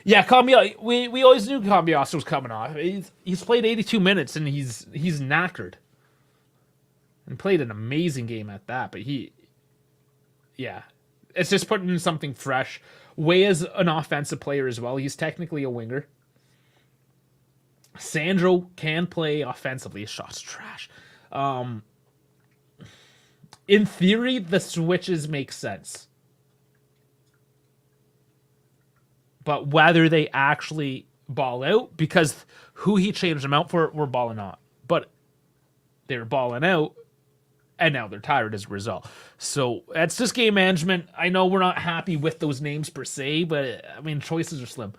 Yeah, Cambiaso. We always knew Cambiaso was coming off. He's played 82 minutes and he's knackered. And played an amazing game at that, but it's just putting in something fresh. Way is an offensive player as well. He's technically a winger. Sandro can play offensively. His shot's trash. In theory, the switches make sense. But whether they actually ball out, because who he changed them out for, we're balling out. But They were balling out, and now they're tired as a result. So that's just game management. I know we're not happy with those names per se, but I mean, choices are slim.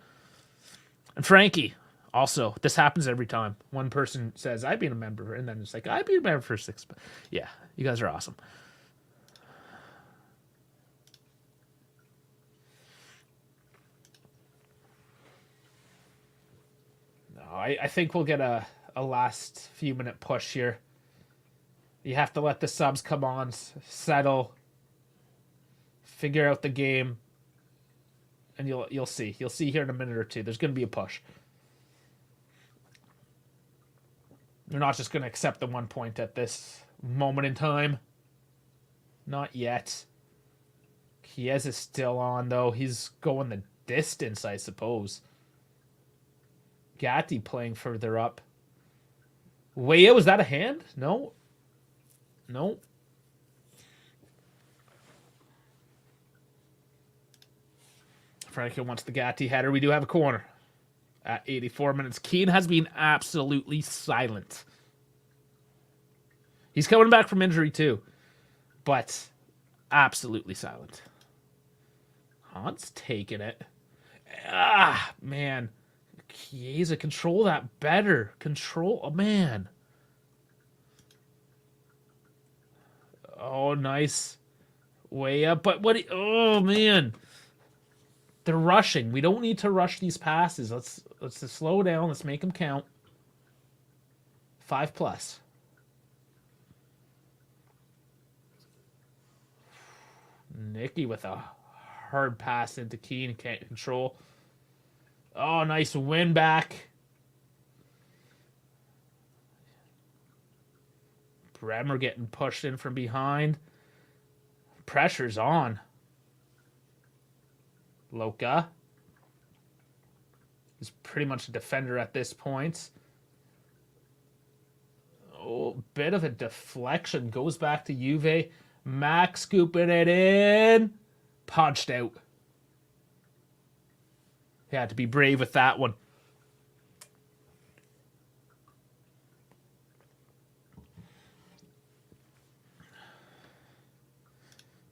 And Frankie, also, this happens every time. One person says, I've been a member, and then it's like, I've been a member for 6 months. Yeah, you guys are awesome. No, I think we'll get a last few minute push here. You have to let the subs come on, settle, figure out the game, and you'll see. You'll see here in a minute or two. There's going to be a push. They're not just going to accept the 1 point at this moment in time. Not yet. Chiesa is still on, though. He's going the distance, I suppose. Gatti playing further up. Weah, was that a hand? No. No. Franco wants the Gatti header. We do have a corner at 84 minutes. Keane has been absolutely silent. He's coming back from injury too, but absolutely silent. Hunt's taking it. Ah, man. Chiesa, control that better. Control, oh, man. Oh, nice. Way up, but what? Oh, man. They're rushing. We don't need to rush these passes. Let's just slow down. Let's make them count. 5+. Nicky with a hard pass into Keane. Can't control. Oh, nice win back. Bremer getting pushed in from behind. Pressure's on. Loca. He's pretty much a defender at this point. Oh, bit of a deflection. Goes back to Juve. Max scooping it in. Punched out. He had to be brave with that one.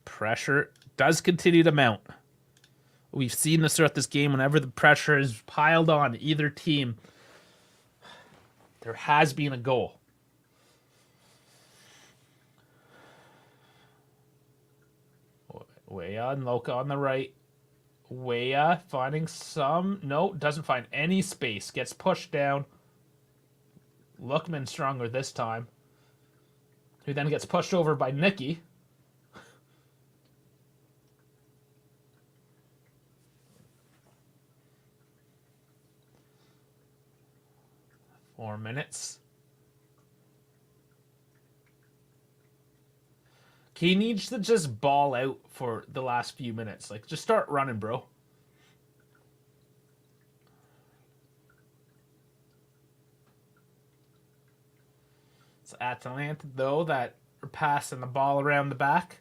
Pressure does continue to mount. We've seen this throughout this game. Whenever the pressure is piled on either team, there has been a goal. Weah and Loca on the right. Weah finding some... No, doesn't find any space. Gets pushed down. Lookman stronger this time. Who then gets pushed over by Nicky. Four minutes. He needs to just ball out for the last few minutes. Like, just start running, bro. It's Atalanta, though, that are passing the ball around the back.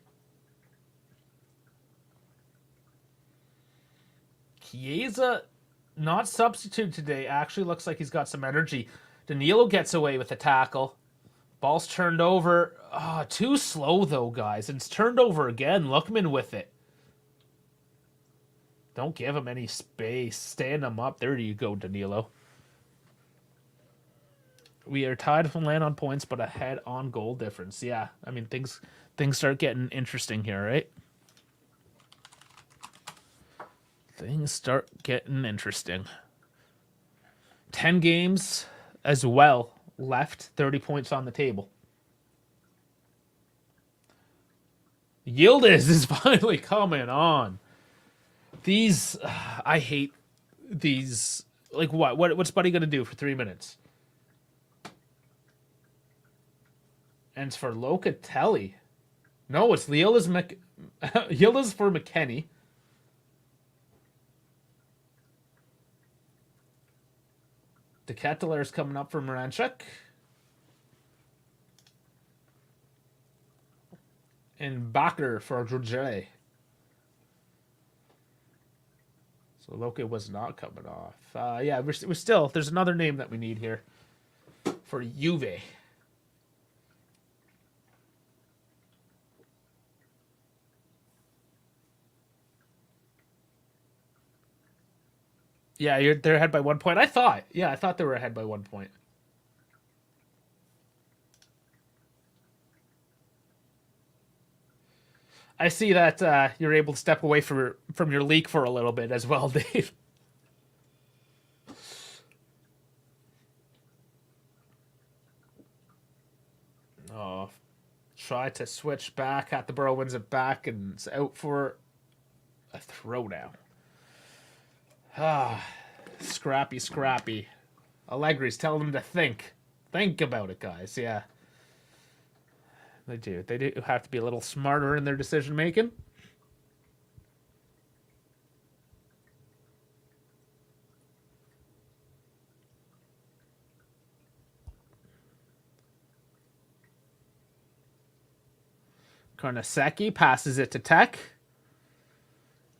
Chiesa, not substitute today. Actually looks like he's got some energy. Danilo gets away with the tackle. Ball's turned over. Oh, too slow, though, guys. And it's turned over again. Lookman with it. Don't give him any space. Stand him up. There you go, Danilo. We are tied from land on points, but ahead on goal difference. Yeah, I mean, things start getting interesting here, right? Things start getting interesting. 10 games as well left. 30 points on the table. Yildiz is finally coming on. These, I hate these. Like what? What's Buddy going to do for 3 minutes? And it's for Locatelli. No, it's Yildiz for McKennie. De Ketelaere's coming up for Moranchuk. And Bakker for Drudge. So Loke was not coming off. We're still... There's another name that we need here for Juve. Yeah, they're ahead by 1 point. I thought. Yeah, I thought they were ahead by 1 point. I see that you're able to step away from your leak for a little bit as well, Dave. Oh, try to switch back. Attenborough wins it back and it's out for a throwdown. Ah, scrappy, scrappy. Allegri's telling them to think. Think about it, guys. Yeah. They do. They do have to be a little smarter in their decision making. Karnaseki passes it to Tech.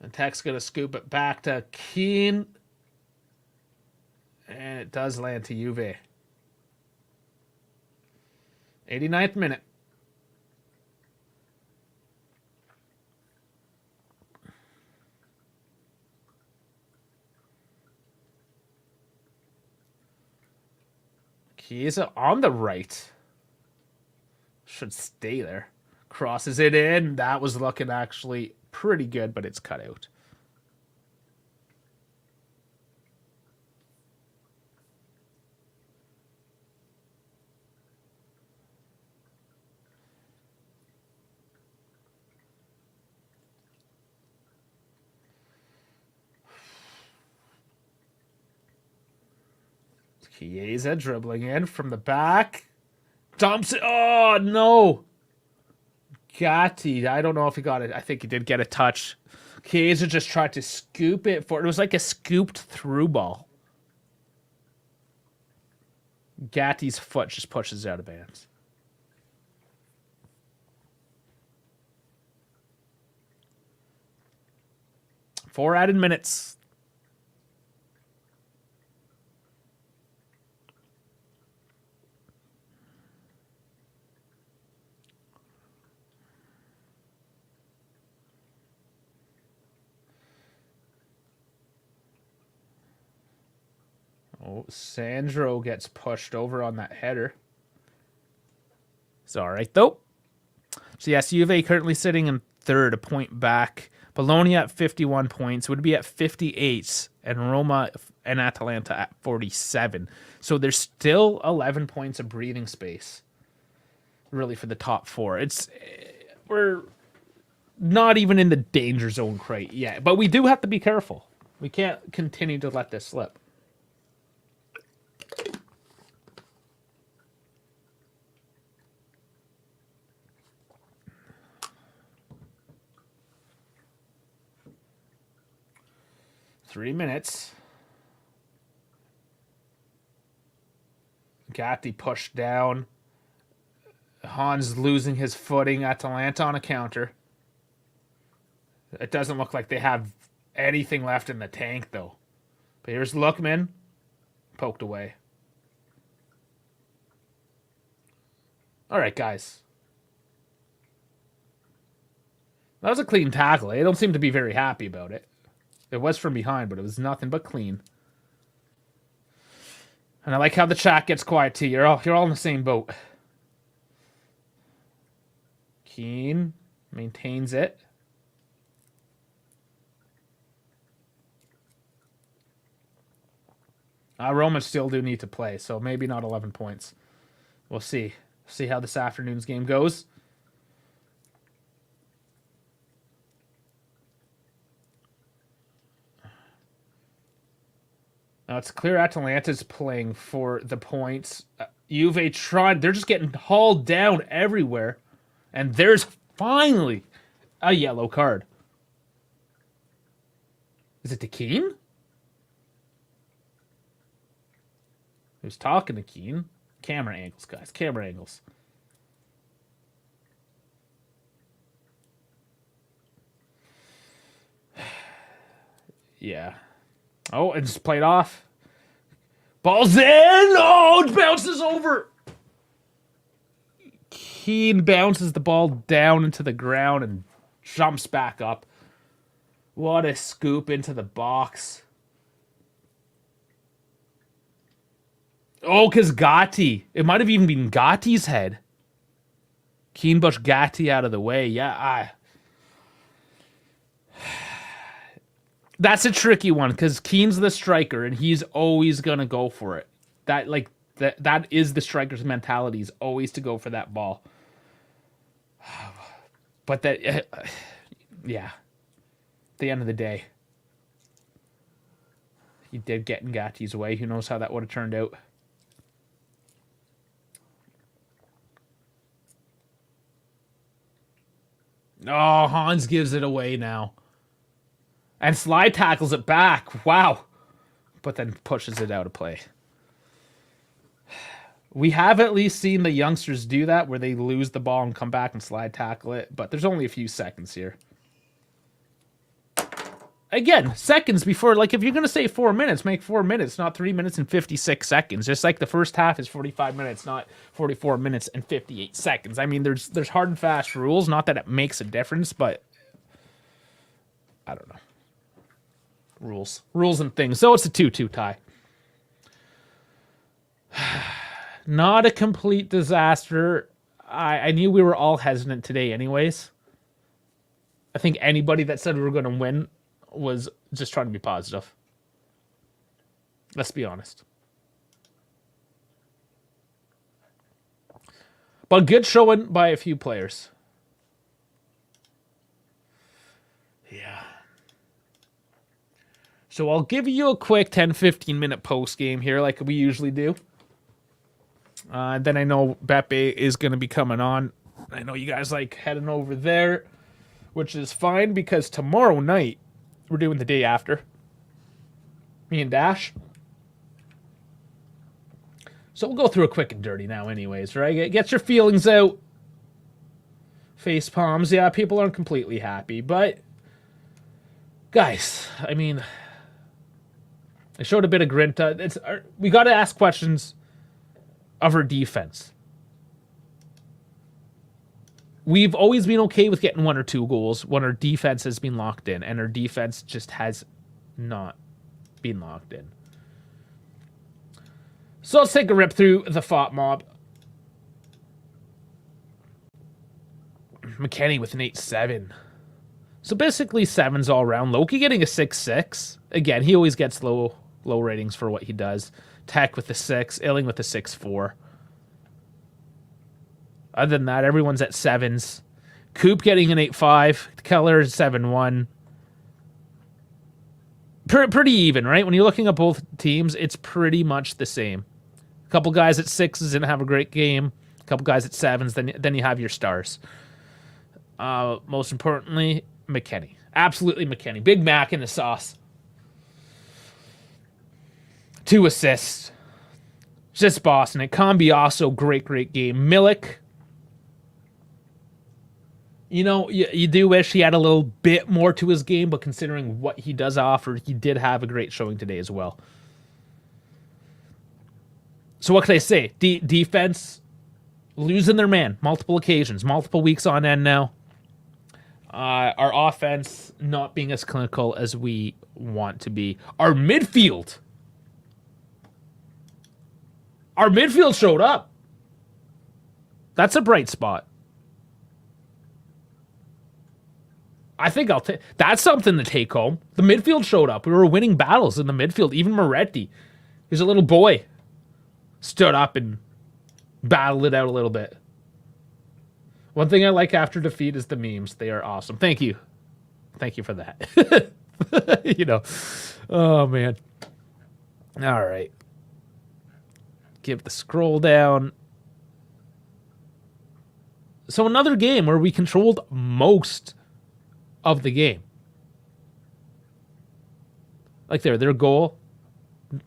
And Tech's going to scoop it back to Keane. And it does land to Juve. 89th minute. Chiesa on the right. Should stay there. Crosses it in. That was looking actually pretty good, but it's cut out. Chiesa dribbling in from the back. Dumps it. Oh, no. Gatti. I don't know if he got it. I think he did get a touch. Chiesa just tried to scoop it for it. It was like a scooped through ball. Gatti's foot just pushes it out of bounds. Four added minutes. Oh, Sandro gets pushed over on that header. It's all right, though. So, yes, Juve currently sitting in third, a point back. Bologna at 51 points would be at 58, and Roma and Atalanta at 47. So there's still 11 points of breathing space, really, for the top four. We're not even in the danger zone quite yet, but we do have to be careful. We can't continue to let this slip. Three minutes. Gatti pushed down. Hans losing his footing. Atalanta on a counter. It doesn't look like they have anything left in the tank, though. But here's Lookman. Poked away. All right, guys. That was a clean tackle. They don't seem to be very happy about it. It was from behind, but it was nothing but clean. And I like how the chat gets quiet too. You're all in the same boat. Keane maintains it. Roma still do need to play, so maybe not 11 points. We'll see. See how this afternoon's game goes. Now it's clear Atalanta's playing for the points. Juve tried. They're just getting hauled down everywhere. And there's finally a yellow card. Is it to Keane? Who's talking to Keane? Camera angles, guys. Camera angles. Yeah. Oh, and just played off. Ball's in! Oh, it bounces over! Keane bounces the ball down into the ground and jumps back up. What a scoop into the box. Oh, because Gatti. It might have even been Gatti's head. Keane pushed Gatti out of the way. Yeah, that's a tricky one because Keane's the striker and he's always gonna go for it. That is the striker's mentality, is always to go for that ball. But yeah. At the end of the day, he did get in Gatti's way. Who knows how that would have turned out? Oh, Hans gives it away now. And slide tackles it back. Wow. But then pushes it out of play. We have at least seen the youngsters do that, where they lose the ball and come back and slide tackle it. But there's only a few seconds here. Again, seconds before, like, if you're going to say 4 minutes, make 4 minutes, not 3 minutes and 56 seconds. Just like the first half is 45 minutes, not 44 minutes and 58 seconds. I mean, there's hard and fast rules. Not that it makes a difference, but I don't know. Rules and things. So it's a 2-2 tie. Not a complete disaster. I knew we were all hesitant today anyways. I think anybody that said we were going to win was just trying to be positive. Let's be honest. But good showing by a few players. Yeah. So I'll give you a quick 10-15 minute post game here like we usually do. Then I know Beppe is going to be coming on. I know you guys like heading over there, which is fine because tomorrow night we're doing the day after. Me and Dash. So we'll go through a quick and dirty now anyways, right? Get your feelings out. Face palms. Yeah, people aren't completely happy, but guys, I mean, I showed a bit of grinta. We got to ask questions of our defense. We've always been okay with getting 1 or 2 goals when our defense has been locked in, and our defense just has not been locked in. So let's take a rip through the FOT mob. McKennie with an 8-7. So basically 7s all around. Loki getting a 6-6. Again, he always gets low ratings for what he does. Tech with the 6. Illing with the 6-4. Other than that, everyone's at 7s. Coop getting an 8-5. Keller 7-1. Pretty even, right? When you're looking at both teams, it's pretty much the same. A couple guys at 6s didn't have a great game. A couple guys at 7s, then you have your stars. Most importantly, McKennie. Absolutely McKennie. Big Mac in the sauce. 2 assists. Just bossing it. Cambiasso, great game. Milik. You know, you do wish he had a little bit more to his game, but considering what he does offer, he did have a great showing today as well. So what can I say? Defense losing their man multiple occasions, multiple weeks on end now. Our offense not being as clinical as we want to be. Our midfield showed up. That's a bright spot. I think that's something to take home. The midfield showed up. We were winning battles in the midfield. Even Moretti, he's a little boy, stood up and battled it out a little bit. One thing I like after defeat is the memes. They are awesome. Thank you. Thank you for that. You know. Oh, man. All right. Give the scroll down. So another game where we controlled most of the game. Like their goal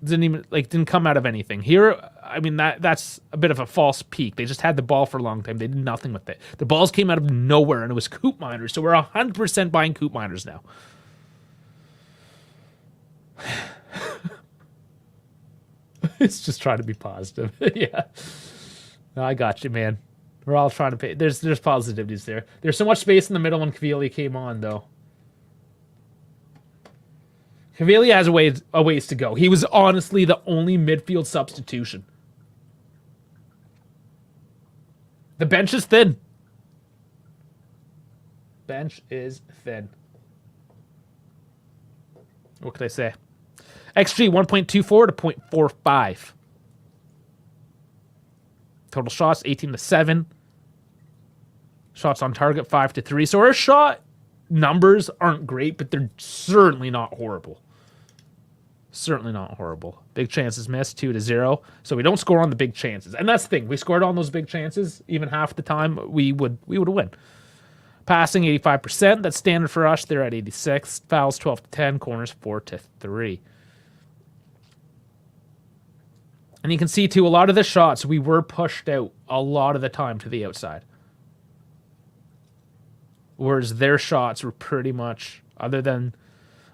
didn't come out of anything. Here, I mean, that's a bit of a false peak. They just had the ball for a long time. They did nothing with it. The balls came out of nowhere, and it was Coop Miners. So we're 100% buying Coop Miners now. It's just trying to be positive. Yeah. No, I got you, man. We're all trying to pay. There's positivities there. There's so much space in the middle when Caviglia came on, though. Caviglia has a ways to go. He was honestly the only midfield substitution The bench is thin. Bench is thin. What could I say? XG 1.24 to 0.45. Total shots 18 to 7. Shots on target 5 to 3. So our shot numbers aren't great, but they're certainly not horrible. Certainly not horrible. Big chances missed 2 to 0. So we don't score on the big chances. And that's the thing. We scored on those big chances. Even half the time we would win. Passing 85%. That's standard for us. They're at 86. Fouls 12 to 10. Corners 4 to 3. And you can see, too, a lot of the shots, we were pushed out a lot of the time to the outside. Whereas their shots were pretty much, other than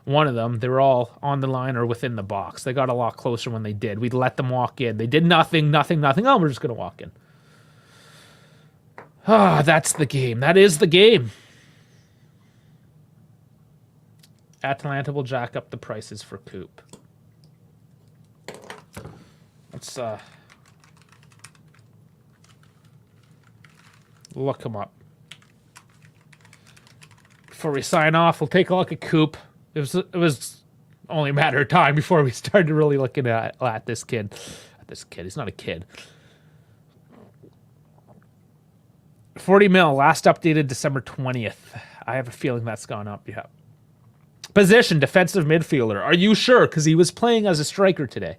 one of them, they were all on the line or within the box. They got a lot closer when they did. We'd let them walk in. They did nothing. Oh, we're just going to walk in. Ah, that's the game. That is the game. Atalanta will jack up the prices for Coop. Let's look him up. Before we sign off, we'll take a look at Coop. It was only a matter of time before we started really looking at this kid. He's not a kid. 40 mil, last updated December 20th. I have a feeling that's gone up, yeah. Position, defensive midfielder. Are you sure? Because he was playing as a striker today.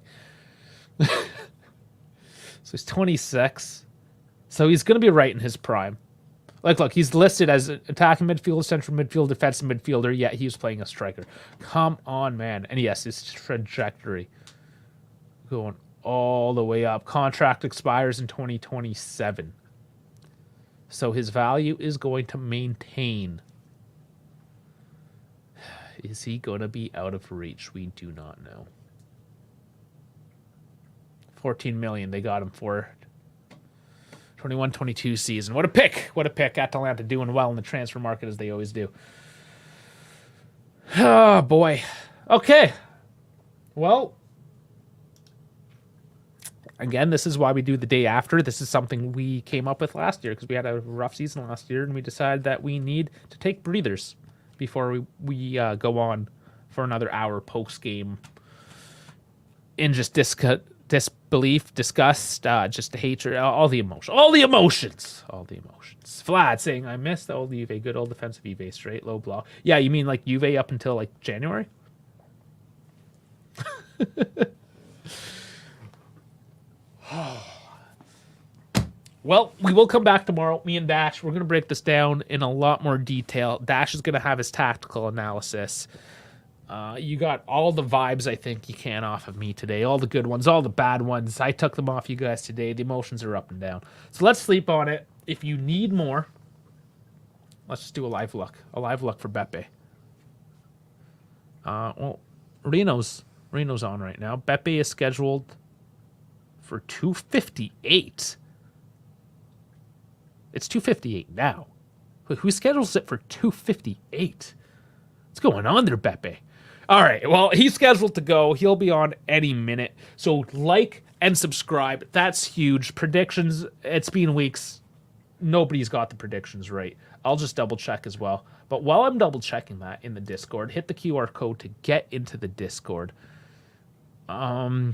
So he's 26. So he's going to be right in his prime. Like, look, he's listed as attacking midfielder, central midfield, defensive midfielder, yet he was playing a striker. Come on, man. And yes, his trajectory going all the way up. Contract expires in 2027. So his value is going to maintain. Is he going to be out of reach? We do not know. 14 million they got him for. 21-22 season. What a pick. What a pick. Atalanta doing well in the transfer market as they always do. Oh, boy. Okay. Well, again, this is why we do the day after. This is something we came up with last year because we had a rough season last year, and we decided that we need to take breathers before we go on for another hour post-game in just disbelief, disgust, just hatred, all the emotions. Vlad saying, I miss the old Juve, good old defensive Juve, straight, low block. Yeah, you mean like Juve up until like January? Well, we will come back tomorrow. Me and Dash, we're going to break this down in a lot more detail. Dash is going to have his tactical analysis. You got all the vibes I think you can off of me today. All the good ones, all the bad ones. I took them off you guys today. The emotions are up and down. So let's sleep on it. If you need more, let's just do a live look. A live look for Beppe. Well, Reno's on right now. Beppe is scheduled for 258. It's 258 now. Who schedules it for 258? What's going on there, Beppe? All right, well, he's scheduled to go. He'll be on any minute. So like and subscribe. That's huge. Predictions, it's been weeks. Nobody's got the predictions right. I'll just double check as well. But while I'm double checking that in the Discord, hit the QR code to get into the Discord. I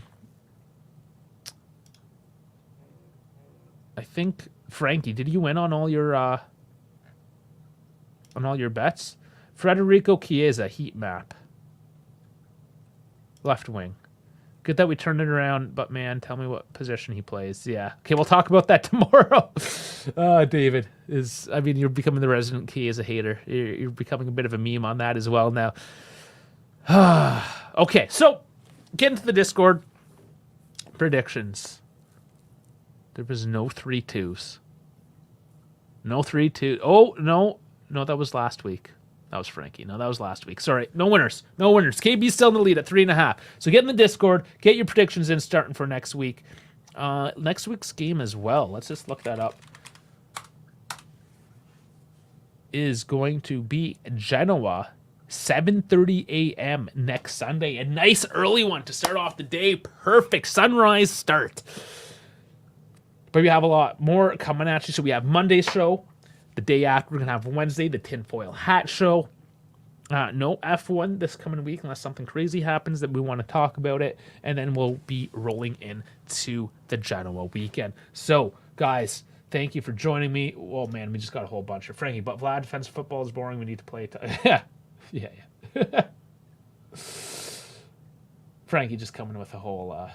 think, Frankie, did you win on all your bets? Federico Chiesa, heat map. Left wing. Good that we turned it around, but man, tell me what position he plays. Yeah. Okay, we'll talk about that tomorrow. David you're becoming the resident Chiesa hater. You're becoming a bit of a meme on that as well now. Okay, so get into the Discord. Predictions. There was no 3-2s. No 3-2. Oh, no, that was last week. That was Frankie. No, that was last week. Sorry. No winners. KB's still in the lead at 3.5. So get in the Discord. Get your predictions in starting for next week. Next week's game as well. Let's just look that up. Is going to be Genoa, 7:30 a.m. next Sunday. A nice early one to start off the day. Perfect sunrise start. But we have a lot more coming at you. So we have Monday's show. The day after, we're going to have Wednesday, the tinfoil hat show. No F1 this coming week unless something crazy happens that we want to talk about it. And then we'll be rolling into the Genoa weekend. So, guys, thank you for joining me. Oh, man, we just got a whole bunch of Frankie. But Vlad, defensive football is boring. We need to play it. Yeah. Frankie just coming with a whole...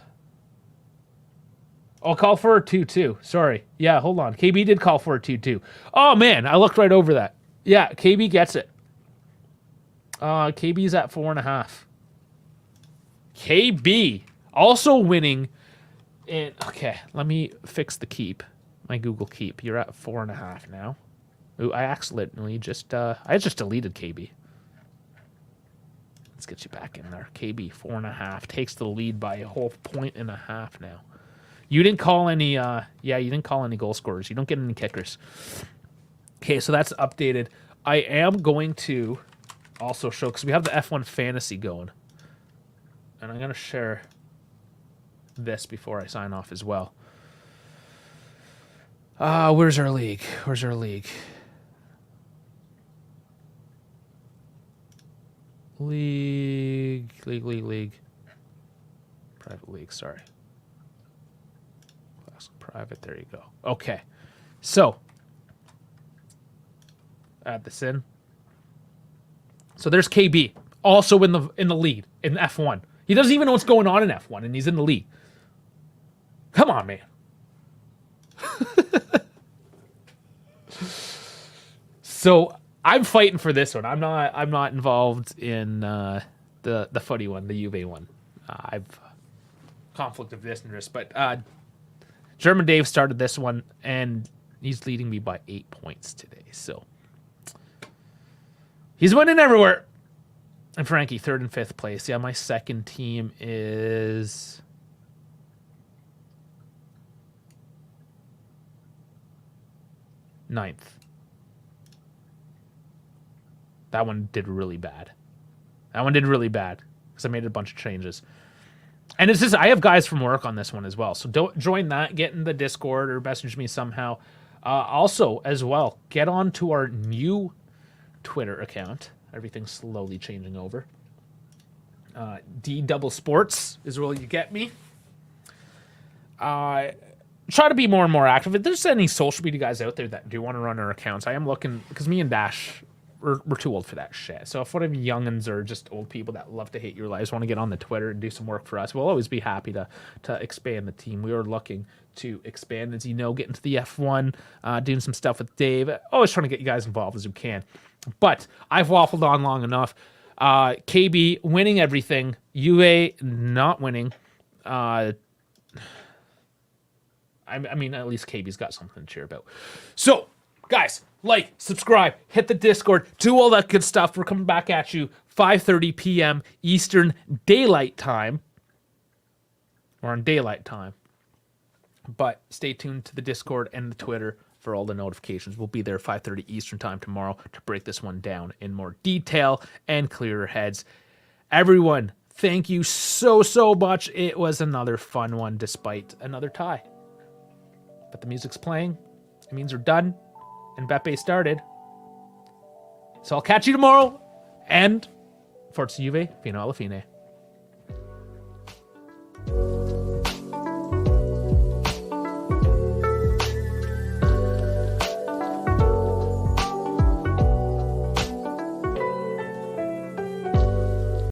I'll call for a 2-2. Sorry. Yeah, hold on. KB did call for a 2-2. Oh, man, I looked right over that. Yeah, KB gets it. KB's at 4.5. KB also winning. Okay, let me fix the keep. My Google Keep. You're at 4.5 now. Ooh, I accidentally just deleted KB. Let's get you back in there. KB 4.5 takes the lead by a whole 1.5 now. You didn't call any. You didn't call any goal scorers. You don't get any kickers. Okay, so that's updated. I am going to also show, because we have the F1 fantasy going, and I'm going to share this before I sign off as well. Where's our league? League. Private league, sorry. Class private, there you go. Okay. So, add this in. So there's KB, also in the lead in F1. He doesn't even know what's going on in F1, and he's in the lead. Come on, man. So I'm fighting for this one. I'm not involved in the footy one, the Juve one. I've conflict of interest, but German Dave started this one, and he's leading me by 8 points today. So. He's winning everywhere. And Frankie, 3rd and 5th place. Yeah, my second team is... ninth. That one did really bad. Because I made a bunch of changes. And it's just, I have guys from work on this one as well. So don't join that. Get in the Discord or message me somehow. Also, as well, get on to our new Twitter account. Everything's slowly changing over. DDoubleSports is where you get me. Try to be more and more active. If there's any social media guys out there that do want to run our accounts, I am looking, because me and Dash, we're too old for that shit. So if one of you youngins or just old people that love to hate your lives want to get on the Twitter and do some work for us, we'll always be happy to expand the team. We are looking to expand, as you know, get into the F1, doing some stuff with Dave. Always trying to get you guys involved as we can. But I've waffled on long enough. KB winning everything. Juve not winning. I mean, at least KB's got something to cheer about. So, guys, like, subscribe, hit the Discord, do all that good stuff. We're coming back at you 5:30 p.m. Eastern Daylight Time. We're on Daylight Time. But stay tuned to the Discord and the Twitter for all the notifications. We'll be there 5:30 Eastern Time tomorrow to break this one down in more detail and clearer heads. Everyone, thank you so much. It was another fun one despite another tie. But the music's playing. It means we're done. And Beppe started. So I'll catch you tomorrow. And Forza Juve Fino, alle, fine.